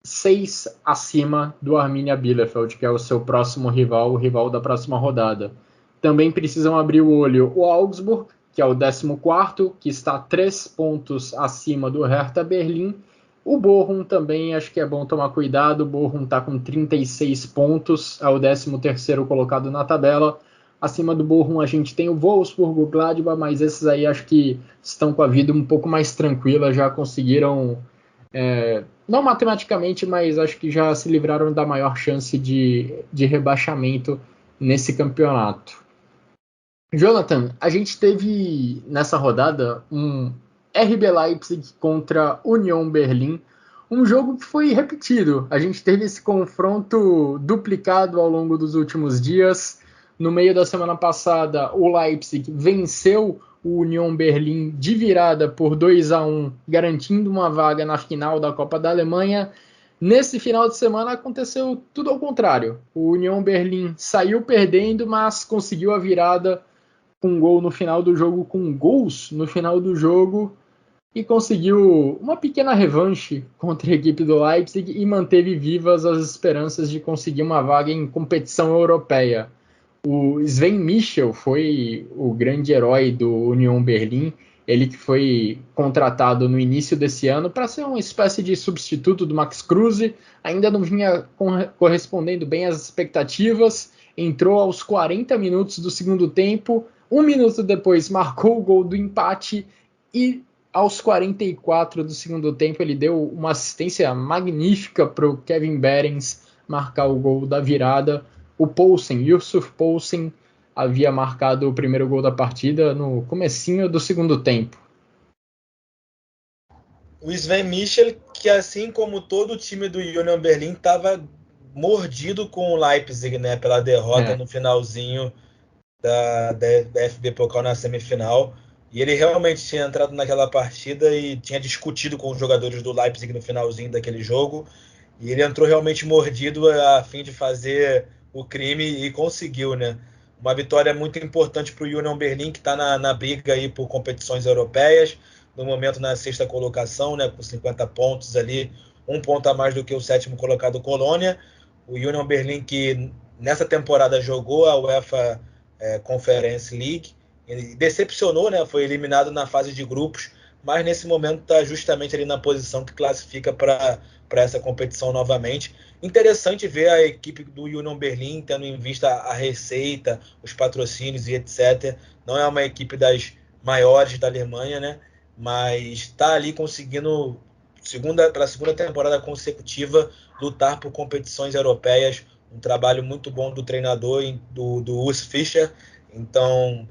6 acima do Arminia Bielefeld, que é o seu próximo rival, o rival da próxima rodada. Também precisam abrir o olho o Augsburg, que é o 14º, que está 3 pontos acima do Hertha Berlim. O Bochum também, acho que é bom tomar cuidado. O Bochum está com 36 pontos, é o 13º colocado na tabela. Acima do Bochum a gente tem o Wolfsburg, o Gladbach, mas esses aí acho que estão com a vida um pouco mais tranquila, já conseguiram, não matematicamente, mas acho que já se livraram da maior chance de rebaixamento nesse campeonato. Jonathan, a gente teve nessa rodada um RB Leipzig contra Union Berlin, um jogo que foi repetido. A gente teve esse confronto duplicado ao longo dos últimos dias. No meio da semana passada, o Leipzig venceu o Union Berlin de virada por 2-1, garantindo uma vaga na final da Copa da Alemanha. Nesse final de semana aconteceu tudo ao contrário. O Union Berlin saiu perdendo, mas conseguiu a virada com um gol no final do jogo, com gols no final do jogo, e conseguiu uma pequena revanche contra a equipe do Leipzig e manteve vivas as esperanças de conseguir uma vaga em competição europeia. O Sven Michel foi o grande herói do Union Berlin, ele que foi contratado no início desse ano para ser uma espécie de substituto do Max Kruse, ainda não vinha correspondendo bem às expectativas, entrou aos 40 minutos do segundo tempo, 1 minuto depois marcou o gol do empate e aos 44 do segundo tempo ele deu uma assistência magnífica para o Kevin Behrens marcar o gol da virada. O Poulsen, Yusuf Poulsen, havia marcado o primeiro gol da partida no comecinho do segundo tempo. O Sven Michel, que assim como todo o time do Union Berlin, estava mordido com o Leipzig, né, pela derrota no finalzinho da DFB Pokal na semifinal. E ele realmente tinha entrado naquela partida e tinha discutido com os jogadores do Leipzig no finalzinho daquele jogo. E ele entrou realmente mordido a fim de fazer o crime e conseguiu, né? Uma vitória muito importante para o Union Berlin, que está na briga aí por competições europeias, no momento na 6ª colocação, né, com 50 pontos ali, 1 ponto a mais do que o 7º colocado Colônia. O Union Berlin, que nessa temporada jogou a UEFA Conference League, e decepcionou, né, foi eliminado na fase de grupos, mas nesse momento está justamente ali na posição que classifica para essa competição novamente. Interessante ver a equipe do Union Berlin tendo em vista a receita, os patrocínios e etc. Não é uma equipe das maiores da Alemanha, né? Mas está ali conseguindo, pela segunda temporada consecutiva, lutar por competições europeias. Um trabalho muito bom do treinador, do Urs Fischer. Então,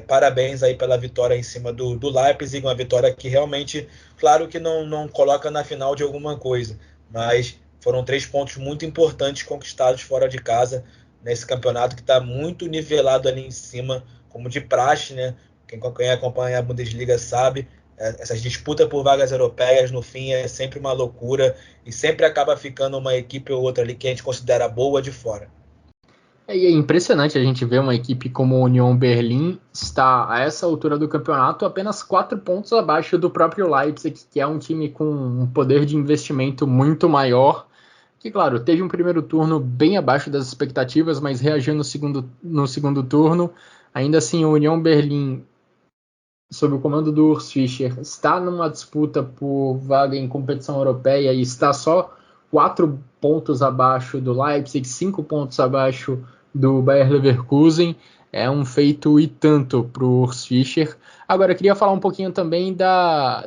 Parabéns aí pela vitória em cima do Leipzig, uma vitória que realmente, claro que não coloca na final de alguma coisa, mas foram 3 pontos muito importantes conquistados fora de casa nesse campeonato que está muito nivelado ali em cima, como de praxe, né? Quem acompanha a Bundesliga sabe, essas disputas por vagas europeias no fim é sempre uma loucura e sempre acaba ficando uma equipe ou outra ali que a gente considera boa de fora. E é impressionante a gente ver uma equipe como a Union Berlin está a essa altura do campeonato apenas 4 pontos abaixo do próprio Leipzig, que é um time com um poder de investimento muito maior, que claro, teve um primeiro turno bem abaixo das expectativas, mas reagiu no segundo turno. Ainda assim, a Union Berlin, sob o comando do Urs Fischer, está numa disputa por vaga em competição europeia e está só 4 pontos abaixo do Leipzig, 5 pontos abaixo do Bayer Leverkusen. É um feito e tanto para o Urs Fischer. Agora, eu queria falar um pouquinho também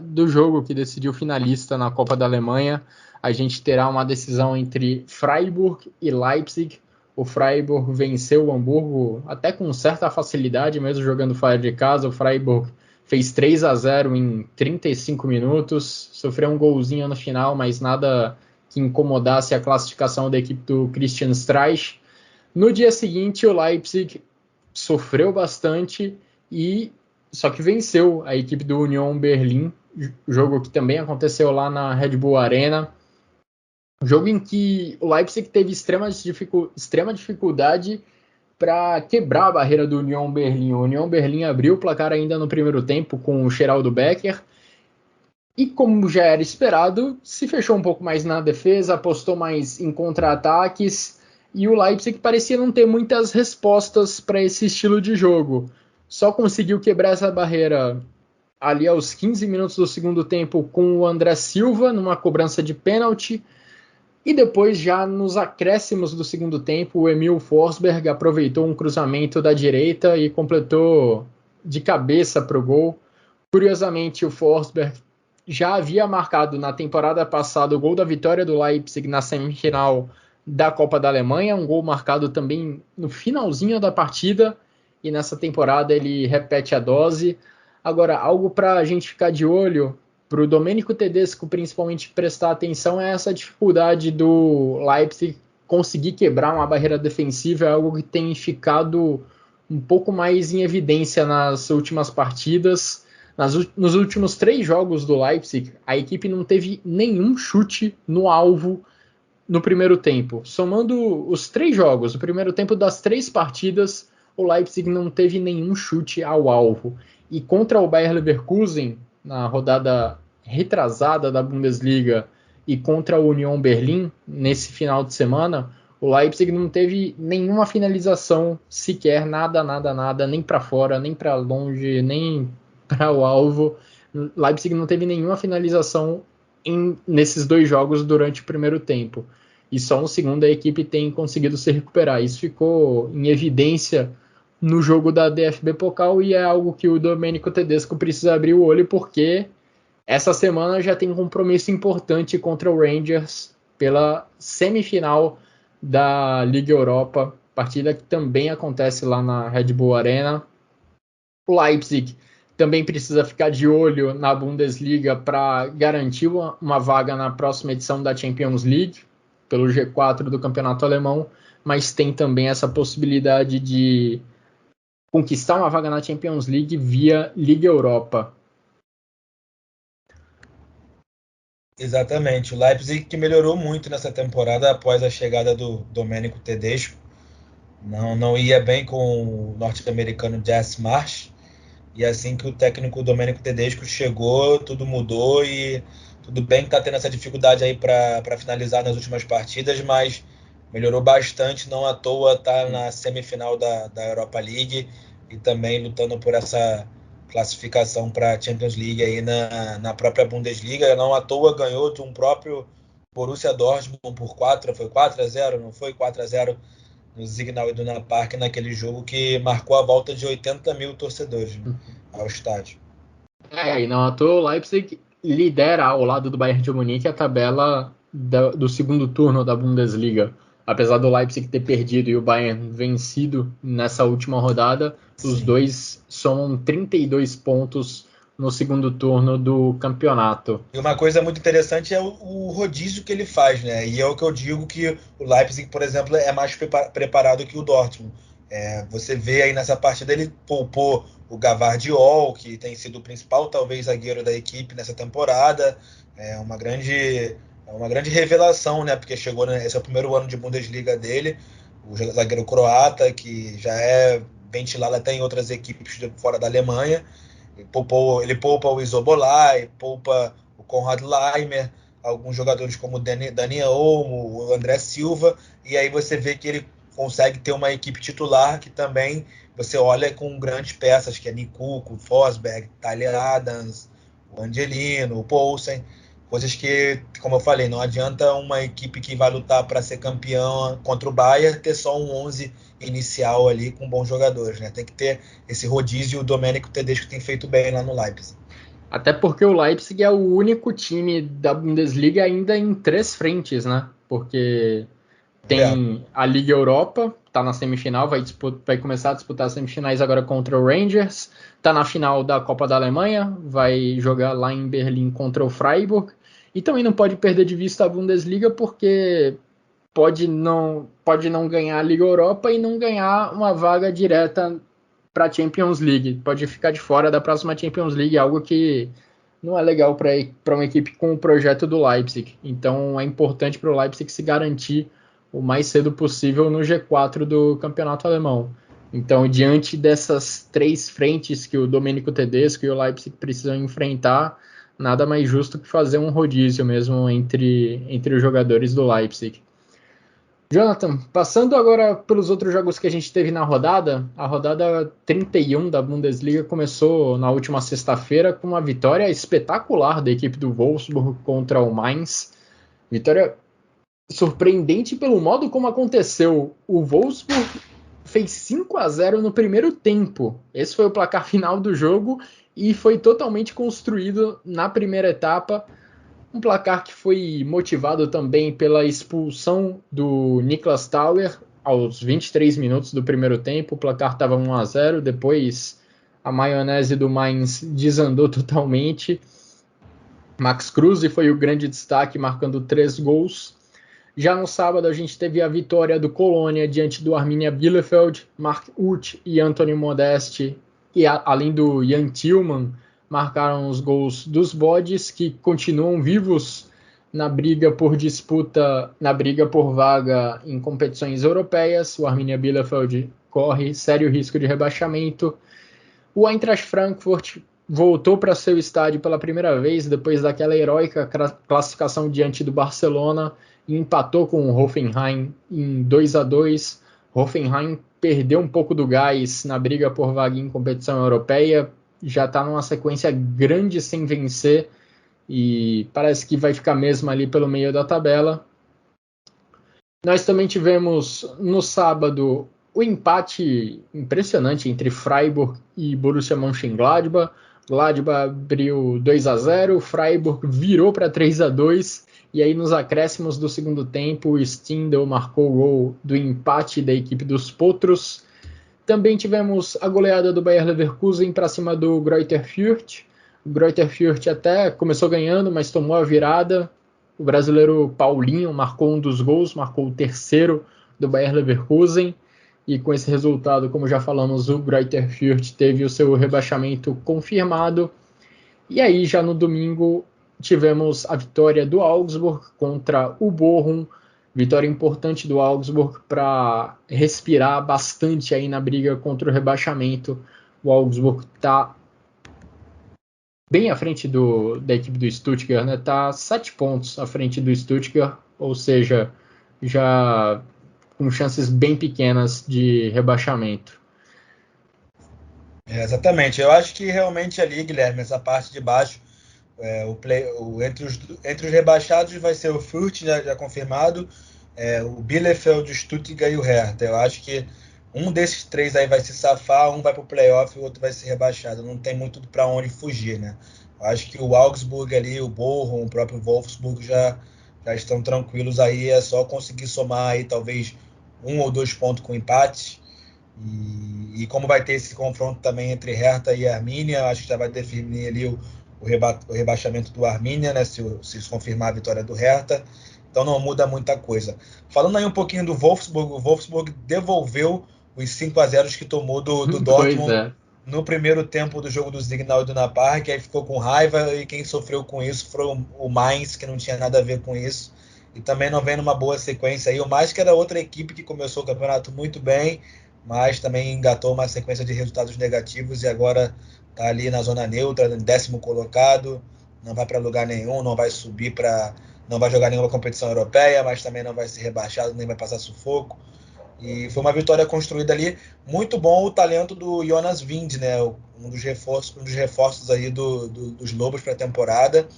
do jogo que decidiu finalista na Copa da Alemanha. A gente terá uma decisão entre Freiburg e Leipzig. O Freiburg venceu o Hamburgo até com certa facilidade, mesmo jogando fora de casa. O Freiburg fez 3-0 em 35 minutos, sofreu um golzinho no final, mas nada que incomodasse a classificação da equipe do Christian Streich. No dia seguinte, o Leipzig sofreu bastante, só que venceu a equipe do Union Berlin, jogo que também aconteceu lá na Red Bull Arena. Jogo em que o Leipzig teve extrema dificuldade para quebrar a barreira do Union Berlin. O Union Berlin abriu o placar ainda no primeiro tempo com o Geraldo Becker e, como já era esperado, se fechou um pouco mais na defesa, apostou mais em contra-ataques e o Leipzig parecia não ter muitas respostas para esse estilo de jogo. Só conseguiu quebrar essa barreira ali aos 15 minutos do segundo tempo com o André Silva numa cobrança de pênalti. E depois, já nos acréscimos do segundo tempo, o Emil Forsberg aproveitou um cruzamento da direita e completou de cabeça para o gol. Curiosamente, o Forsberg já havia marcado na temporada passada o gol da vitória do Leipzig na semifinal da Copa da Alemanha, um gol marcado também no finalzinho da partida, e nessa temporada ele repete a dose. Agora, algo para a gente ficar de olho, para o Domenico Tedesco principalmente prestar atenção, é essa dificuldade do Leipzig conseguir quebrar uma barreira defensiva, é algo que tem ficado um pouco mais em evidência nas últimas partidas. Nos últimos 3 jogos do Leipzig, a equipe não teve nenhum chute no alvo no primeiro tempo. Somando os 3 jogos, o primeiro tempo das 3 partidas, o Leipzig não teve nenhum chute ao alvo. E contra o Bayer Leverkusen, na rodada retrasada da Bundesliga, e contra o Union Berlin, nesse final de semana, o Leipzig não teve nenhuma finalização sequer, nada, nem para fora, nem para longe, nem para o alvo. Leipzig não teve nenhuma finalização nesses 2 jogos durante o primeiro tempo. E só no segundo a equipe tem conseguido se recuperar. Isso ficou em evidência no jogo da DFB Pokal e é algo que o Domenico Tedesco precisa abrir o olho, porque essa semana já tem um compromisso importante contra o Rangers pela semifinal da Liga Europa, partida que também acontece lá na Red Bull Arena. O Leipzig também precisa ficar de olho na Bundesliga para garantir uma vaga na próxima edição da Champions League, pelo G4 do Campeonato Alemão, mas tem também essa possibilidade de conquistar uma vaga na Champions League via Liga Europa. Exatamente, o Leipzig que melhorou muito nessa temporada após a chegada do Domenico Tedesco. Não ia bem com o norte-americano Jess Marsh, e assim que o técnico Domenico Tedesco chegou, tudo mudou. E tudo bem que está tendo essa dificuldade aí para finalizar nas últimas partidas, mas melhorou bastante, não à toa está na semifinal da Europa League e também lutando por essa classificação para a Champions League aí na própria Bundesliga. Não à toa ganhou de um próprio Borussia Dortmund por 4-0, não foi 4-0 no Signal Iduna Park, naquele jogo que marcou a volta de 80 mil torcedores, né, ao estádio. E não à toa o Leipzig lidera ao lado do Bayern de Munique a tabela do segundo turno da Bundesliga. apesar do Leipzig ter perdido e o Bayern vencido nessa última rodada, os dois somam 32 pontos no segundo turno do campeonato. E uma coisa muito interessante é o rodízio que ele faz, né? E é o que eu digo que o Leipzig, por exemplo, é mais preparado que o Dortmund. Você vê aí nessa partida ele poupou o Gvardiol, que tem sido o principal, talvez, zagueiro da equipe nessa temporada. É uma grande revelação, né? Porque chegou, né? Esse é o primeiro ano de Bundesliga dele, o zagueiro croata, que já é ventilado até em outras equipes fora da Alemanha. Ele poupa o Isobolai, poupa o Konrad Laimer, alguns jogadores como o Dani Olmo, o André Silva, e aí você vê que ele consegue ter uma equipe titular que também você olha com grandes peças, que é Nkunku, o Forsberg, Tyler Adams, o Angelino, o Poulsen, coisas que, como eu falei, não adianta uma equipe que vai lutar para ser campeã contra o Bayern ter só um 11 inicial ali com bons jogadores, né? Tem que ter esse rodízio, e o Domenico Tedesco tem feito bem lá no Leipzig. Até porque o Leipzig é o único time da Bundesliga ainda em 3 frentes, né? Porque tem a Liga Europa, tá na semifinal, vai começar a disputar as semifinais agora contra o Rangers, tá na final da Copa da Alemanha, vai jogar lá em Berlim contra o Freiburg, e também não pode perder de vista a Bundesliga porque pode não ganhar a Liga Europa e não ganhar uma vaga direta para a Champions League. Pode ficar de fora da próxima Champions League, algo que não é legal para uma equipe com o projeto do Leipzig. Então é importante para o Leipzig se garantir o mais cedo possível no G4 do campeonato alemão. Então, diante dessas 3 frentes que o Domenico Tedesco e o Leipzig precisam enfrentar, nada mais justo que fazer um rodízio mesmo entre os jogadores do Leipzig. Jonathan, passando agora pelos outros jogos que a gente teve na rodada, a rodada 31 da Bundesliga começou na última sexta-feira com uma vitória espetacular da equipe do Wolfsburg contra o Mainz. Vitória surpreendente pelo modo como aconteceu. O Wolfsburg fez 5-0 no primeiro tempo. Esse foi o placar final do jogo e foi totalmente construído na primeira etapa. Um placar que foi motivado também pela expulsão do Niklas Tauer aos 23 minutos do primeiro tempo. O placar estava 1-0, depois a maionese do Mainz desandou totalmente. Max Kruse foi o grande destaque, marcando 3 gols. Já no sábado a gente teve a vitória do Colônia diante do Arminia Bielefeld. Mark Uth e Anthony Modeste, e além do Jan Tillman, marcaram os gols dos bodes, que continuam vivos na briga por disputa, na briga por vaga em competições europeias. O Arminia Bielefeld corre sério risco de rebaixamento. O Eintracht Frankfurt voltou para seu estádio pela primeira vez depois daquela heróica classificação diante do Barcelona e empatou com o Hoffenheim em 2-2. Hoffenheim perdeu um pouco do gás na briga por vaga em competição europeia, já está numa sequência grande sem vencer e parece que vai ficar mesmo ali pelo meio da tabela. Nós também tivemos no sábado o empate impressionante entre Freiburg e Borussia Mönchengladbach. Gladbach abriu 2-0, Freiburg virou para 3-2 e aí nos acréscimos do segundo tempo o Stindl marcou o gol do empate da equipe dos Potros. Também tivemos a goleada do Bayer Leverkusen para cima do Greuther Fürth. O Greuther Fürth até começou ganhando, mas tomou a virada. O brasileiro Paulinho marcou um dos gols, marcou o terceiro do Bayer Leverkusen. E com esse resultado, como já falamos, o Greuther Fürth teve o seu rebaixamento confirmado. E aí, já no domingo, tivemos a vitória do Augsburg contra o Bochum. Vitória importante do Augsburg para respirar bastante aí na briga contra o rebaixamento. O Augsburg está bem à frente da equipe do Stuttgart, né? Está 7 pontos à frente do Stuttgart, ou seja, já com chances bem pequenas de rebaixamento. Exatamente. Eu acho que realmente ali, Guilherme, essa parte de baixo, entre os rebaixados vai ser o Fürth, já confirmado, o Bielefeld, o Stuttgart e o Hertha. Eu acho que um desses 3 aí vai se safar, um vai para o playoff e o outro vai ser rebaixado. Não tem muito para onde fugir, né? Eu acho que o Augsburg ali, o Bochum, o próprio Wolfsburg já já estão tranquilos aí, é só conseguir somar aí talvez 1 ou 2 pontos com empates. E como vai ter esse confronto também entre Hertha e Arminia, acho que já vai definir ali o rebaixamento do Arminia, né, se confirmar a vitória do Hertha. Então não muda muita coisa. Falando aí um pouquinho do Wolfsburg, o Wolfsburg devolveu os 5-0 que tomou do Pois Dortmund é. no primeiro tempo do jogo do Signal Iduna Park, aí ficou com raiva, e quem sofreu com isso foi o Mainz, que não tinha nada a ver com isso, e também não vem numa boa sequência aí. O Mainz, que era outra equipe que começou o campeonato muito bem, mas também engatou uma sequência de resultados negativos e agora está ali na zona neutra, no 10º colocado, não vai para lugar nenhum, não vai subir não vai jogar nenhuma competição europeia, mas também não vai ser rebaixado, nem vai passar sufoco. E foi uma vitória construída ali. Muito bom o talento do Jonas Wind, né? Um dos reforços aí dos Lobos para a temporada.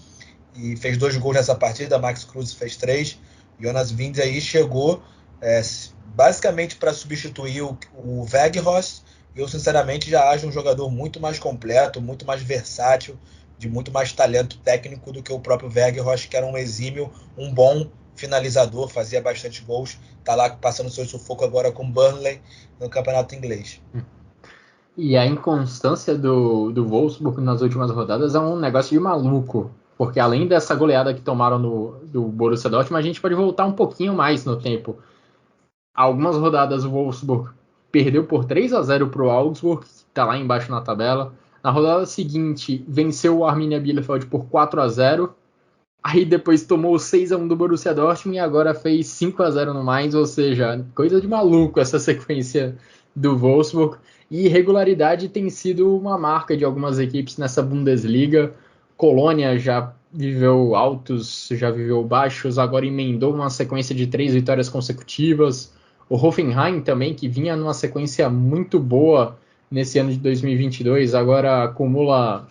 E fez 2 gols nessa partida. Max Cruz fez 3. Jonas Wind aí chegou basicamente para substituir o Weghorst. Eu, sinceramente, já acho um jogador muito mais completo, muito mais versátil, de muito mais talento técnico do que o próprio Weghorst, que era um exímio, um bom finalizador, fazia bastante gols. Está lá passando seu sufoco agora com Burnley no campeonato inglês. E a inconstância do Wolfsburg nas últimas rodadas é um negócio de maluco. Porque além dessa goleada que tomaram do Borussia Dortmund, a gente pode voltar um pouquinho mais no tempo. Algumas rodadas o Wolfsburg perdeu por 3-0 para o Augsburg, que está lá embaixo na tabela. Na rodada seguinte, venceu o Arminia Bielefeld por 4-0. Aí depois tomou 6-1 do Borussia Dortmund e agora fez 5-0 no Mainz, ou seja, coisa de maluco essa sequência do Wolfsburg. E irregularidade tem sido uma marca de algumas equipes nessa Bundesliga. Colônia já viveu altos, já viveu baixos, agora emendou uma sequência de 3 vitórias consecutivas. O Hoffenheim também, que vinha numa sequência muito boa nesse ano de 2022, agora acumula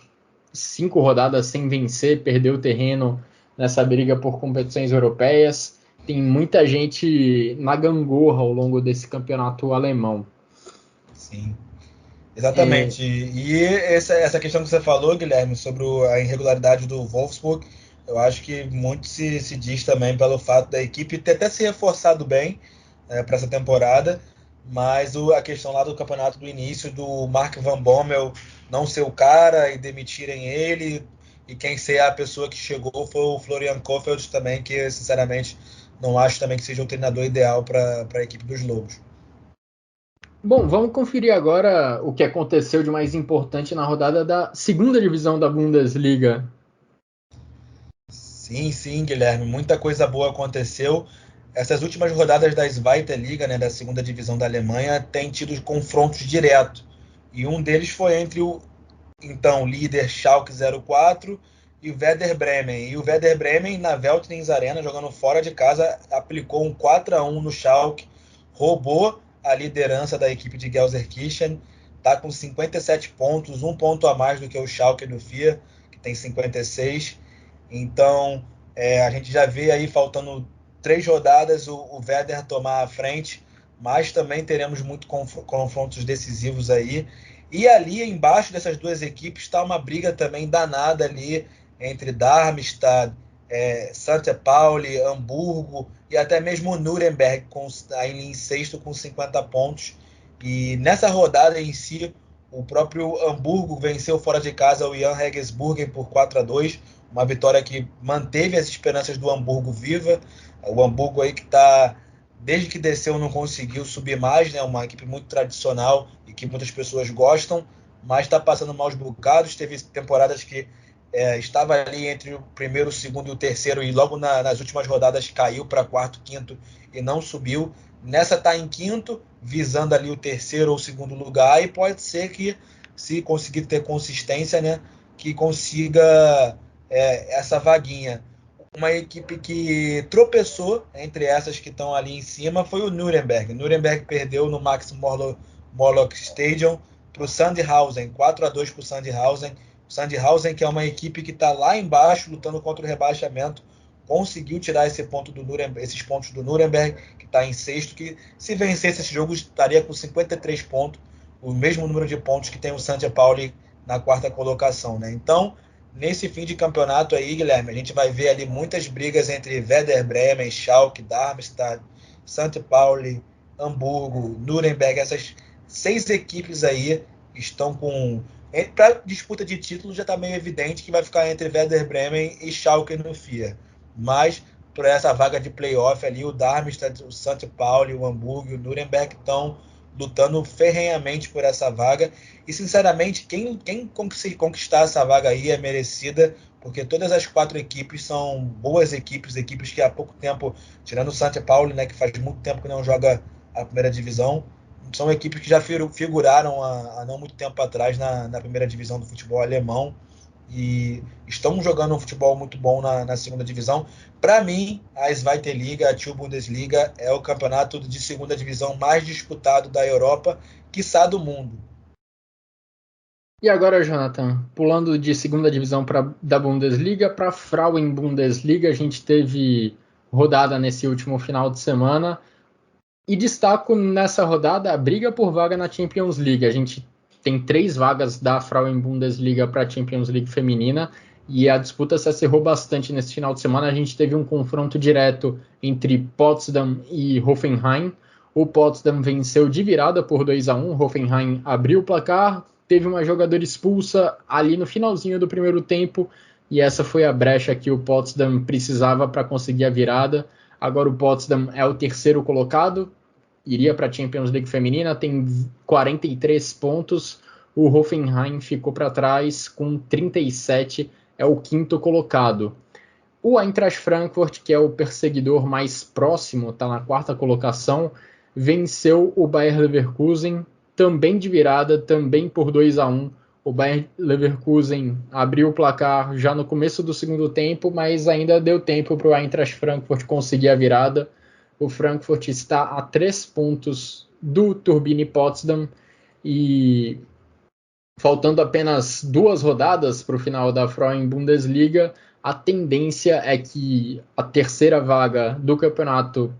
5 rodadas sem vencer, perdeu o terreno nessa briga por competições europeias. Tem muita gente na gangorra ao longo desse campeonato alemão. Sim, exatamente. E essa questão que você falou, Guilherme, sobre a irregularidade do Wolfsburg, eu acho que muito se diz também pelo fato da equipe ter até se reforçado bem para essa temporada, mas a questão lá do campeonato do início, do Mark Van Bommel não ser o cara e demitirem ele, e quem ser a pessoa que chegou foi o Florian Kohfeldt também, que sinceramente não acho também que seja o treinador ideal para a equipe dos Lobos. Bom, vamos conferir agora o que aconteceu de mais importante na rodada da segunda divisão da Bundesliga. Sim, Guilherme, muita coisa boa aconteceu. Essas últimas rodadas da Zweite Liga, né, da segunda divisão da Alemanha, têm tido confrontos diretos. E um deles foi entre o então líder Schalke 04 e o Werder Bremen. E o Werder Bremen, na Veltins Arena, jogando fora de casa, aplicou um 4-1 no Schalke, roubou a liderança da equipe de Gelsenkirchen, está com 57 pontos, 1 ponto a mais do que o Schalke do FIA, que tem 56. Então, a gente já vê aí, faltando 3 rodadas, o Werder tomar a frente, mas também teremos muitos confrontos decisivos aí. E ali embaixo dessas duas equipes está uma briga também danada ali entre Darmstadt, St. Pauli, Hamburgo e até mesmo Nuremberg, aí em sexto com 50 pontos. E nessa rodada em si, o próprio Hamburgo venceu fora de casa o Jan Regensburg por 4-2, uma vitória que manteve as esperanças do Hamburgo viva. O Hamburgo aí que está, desde que desceu, não conseguiu subir mais, né? Uma equipe muito tradicional e que muitas pessoas gostam, mas está passando maus bocados. Teve temporadas que estava ali entre o primeiro, o segundo e o terceiro, e logo nas últimas rodadas caiu para quarto, quinto e não subiu. Nessa está em quinto, visando ali o terceiro ou segundo lugar, e pode ser que, se conseguir ter consistência, né, que consiga essa vaguinha. Uma equipe que tropeçou entre essas que estão ali em cima foi o Nuremberg. Nuremberg perdeu no Max Morlock Stadium para o Sandhausen, 4-2 para o Sandhausen. Sandhausen, que é uma equipe que está lá embaixo, lutando contra o rebaixamento, conseguiu tirar esses pontos do Nuremberg, que está em sexto, que se vencesse esse jogo estaria com 53 pontos, o mesmo número de pontos que tem o St. Pauli na quarta colocação, né? Então, nesse fim de campeonato aí, Guilherme, a gente vai ver ali muitas brigas entre Werder Bremen, Schalke, Darmstadt, St. Pauli, Hamburgo, Nuremberg. Essas 6 equipes aí estão com... Para disputa de título já está meio evidente que vai ficar entre Werder Bremen e Schalke no FIA. Mas por essa vaga de playoff ali, o Darmstadt, o St. Pauli, o Hamburgo e o Nuremberg estão lutando ferrenhamente por essa vaga. E, sinceramente, quem conquistar essa vaga aí é merecida, porque todas as 4 equipes são boas equipes que há pouco tempo, tirando o St. Pauli, né, que faz muito tempo que não joga a primeira divisão, são equipes que já figuraram há não muito tempo atrás na primeira divisão do futebol alemão e estão jogando um futebol muito bom na segunda divisão. Para mim, a Zweite Liga, a TuB Bundesliga, é o campeonato de segunda divisão mais disputado da Europa, quiçá do mundo. E agora, Jonathan, pulando de segunda divisão da Bundesliga para a Frauen Bundesliga, a gente teve rodada nesse último final de semana. E destaco nessa rodada a briga por vaga na Champions League. A gente tem 3 vagas da Frauen Bundesliga para a Champions League feminina e a disputa se acirrou bastante nesse final de semana. A gente teve um confronto direto entre Potsdam e Hoffenheim. O Potsdam venceu de virada por 2-1. Hoffenheim abriu o placar, teve uma jogadora expulsa ali no finalzinho do primeiro tempo e essa foi a brecha que o Potsdam precisava para conseguir a virada. Agora o Potsdam é o terceiro colocado, iria para a Champions League feminina, tem 43 pontos. O Hoffenheim ficou para trás com 37, é o quinto colocado. O Eintracht Frankfurt, que é o perseguidor mais próximo, está na quarta colocação, venceu o Bayer Leverkusen, também de virada, também por 2-1. O Bayer Leverkusen abriu o placar já no começo do segundo tempo, mas ainda deu tempo para o Eintracht Frankfurt conseguir a virada. O Frankfurt está a 3 pontos do Turbine Potsdam e faltando apenas 2 rodadas para o final da Frauen Bundesliga, a tendência é que a terceira vaga do campeonato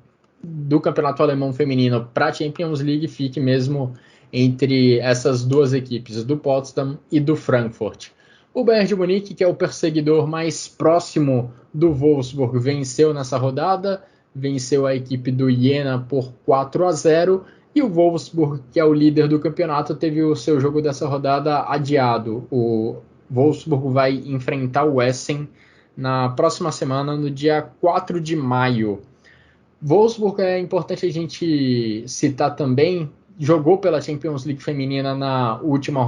alemão feminino para a Champions League fique mesmo entre essas 2 equipes, do Potsdam e do Frankfurt. O Bayern de Munique, que é o perseguidor mais próximo do Wolfsburg, venceu nessa rodada, venceu a equipe do Jena por 4-0, e o Wolfsburg, que é o líder do campeonato, teve o seu jogo dessa rodada adiado. O Wolfsburg vai enfrentar o Essen na próxima semana, no dia 4 de maio. Wolfsburg é importante a gente citar também, jogou pela Champions League feminina na última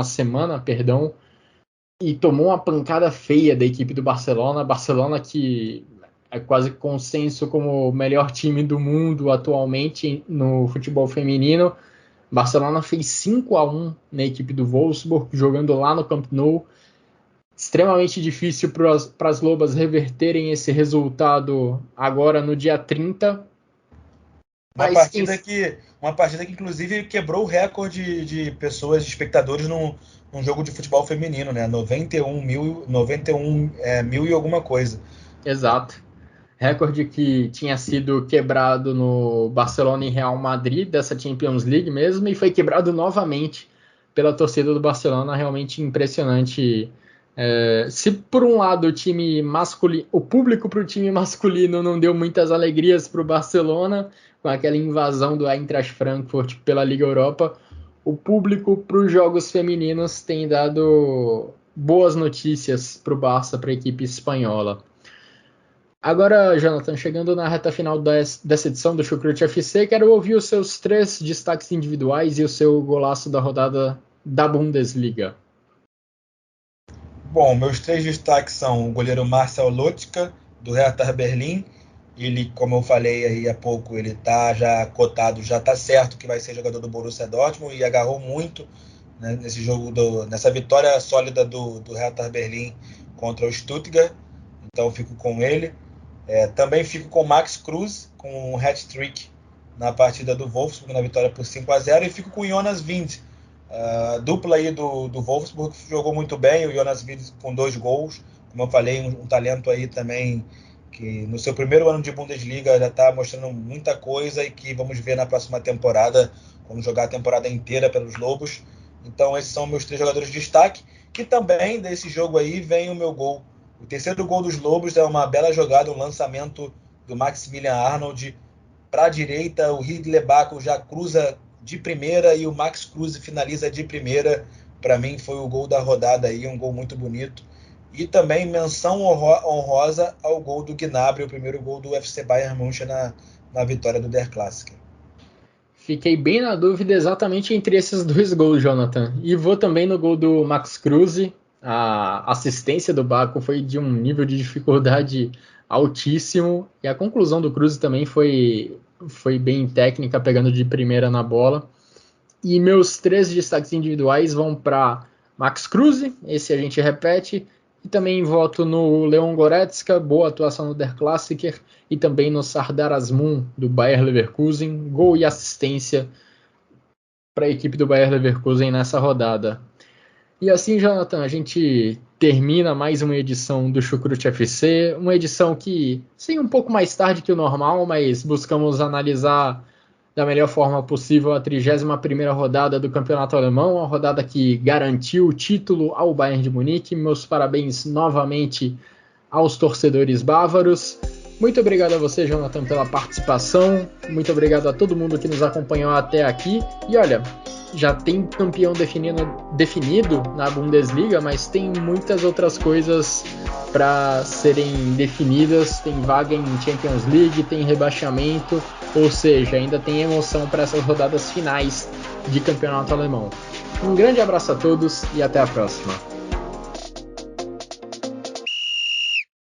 semana, e tomou uma pancada feia da equipe do Barcelona. Barcelona que é quase consenso como o melhor time do mundo atualmente no futebol feminino. Barcelona fez 5-1 na equipe do Wolfsburg, jogando lá no Camp Nou. Extremamente difícil para as Lobas reverterem esse resultado agora no dia 30. Uma partida que inclusive quebrou o recorde de pessoas, de espectadores num jogo de futebol feminino, né? 91 mil e alguma coisa. Exato. Recorde que tinha sido quebrado no Barcelona e Real Madrid, dessa Champions League mesmo, e foi quebrado novamente pela torcida do Barcelona. Realmente impressionante. Se por um lado o público para o time masculino não deu muitas alegrias para o Barcelona, com aquela invasão do Eintracht Frankfurt pela Liga Europa, o público para os jogos femininos tem dado boas notícias para o Barça, para a equipe espanhola. Agora, Jonathan, chegando na reta final dessa edição do Chucrute FC, quero ouvir os seus 3 destaques individuais e o seu golaço da rodada da Bundesliga. Bom, meus 3 destaques são o goleiro Marcel Lotka, do Hertha Berlim. Ele, como eu falei aí há pouco, ele está já cotado, já está certo que vai ser jogador do Borussia Dortmund e agarrou muito, né, nesse jogo, nessa vitória sólida do Hertha Berlim contra o Stuttgart. Então fico com ele. Também fico com o Max Kruse, com um hat-trick na partida do Wolfsburg, na vitória por 5-0. E fico com o Jonas Wind, a dupla aí do Wolfsburg, que jogou muito bem. O Jonas Wind com 2 gols. Como eu falei, um talento aí também que no seu primeiro ano de Bundesliga já está mostrando muita coisa e que vamos ver na próxima temporada, quando jogar a temporada inteira pelos Lobos. Então esses são meus 3 jogadores de destaque, que também desse jogo aí vem o meu gol. O terceiro gol dos Lobos é uma bela jogada, um lançamento do Maximilian Arnold para a direita, o Ridley Baco já cruza de primeira e o Max Kruse finaliza de primeira. Para mim foi o gol da rodada aí, um gol muito bonito. E também menção honrosa ao gol do Gnabry, o primeiro gol do FC Bayern München na vitória do Der Klassiker. Fiquei bem na dúvida exatamente entre esses 2 gols, Jonathan. E vou também no gol do Max Kruse. A assistência do Baco foi de um nível de dificuldade altíssimo. E a conclusão do Kruse também foi bem técnica, pegando de primeira na bola. E meus 3 destaques individuais vão para Max Kruse, esse a gente repete, e também voto no Leon Goretzka, boa atuação no Der Klassiker, e também no Sardar Azmoun, do Bayer Leverkusen, gol e assistência para a equipe do Bayer Leverkusen nessa rodada. E assim, Jonathan, a gente termina mais uma edição do Chucrute FC, uma edição que saiu um pouco mais tarde que o normal, mas buscamos analisar da melhor forma possível a 31ª rodada do Campeonato Alemão, a rodada que garantiu o título ao Bayern de Munique. Meus parabéns novamente aos torcedores bávaros. Muito obrigado a você, Jonathan, pela participação. Muito obrigado a todo mundo que nos acompanhou até aqui. E olha, já tem campeão definido na Bundesliga, mas tem muitas outras coisas para serem definidas. Tem vaga em Champions League, tem rebaixamento, ou seja, ainda tem emoção para essas rodadas finais de campeonato alemão. Um grande abraço a todos e até a próxima.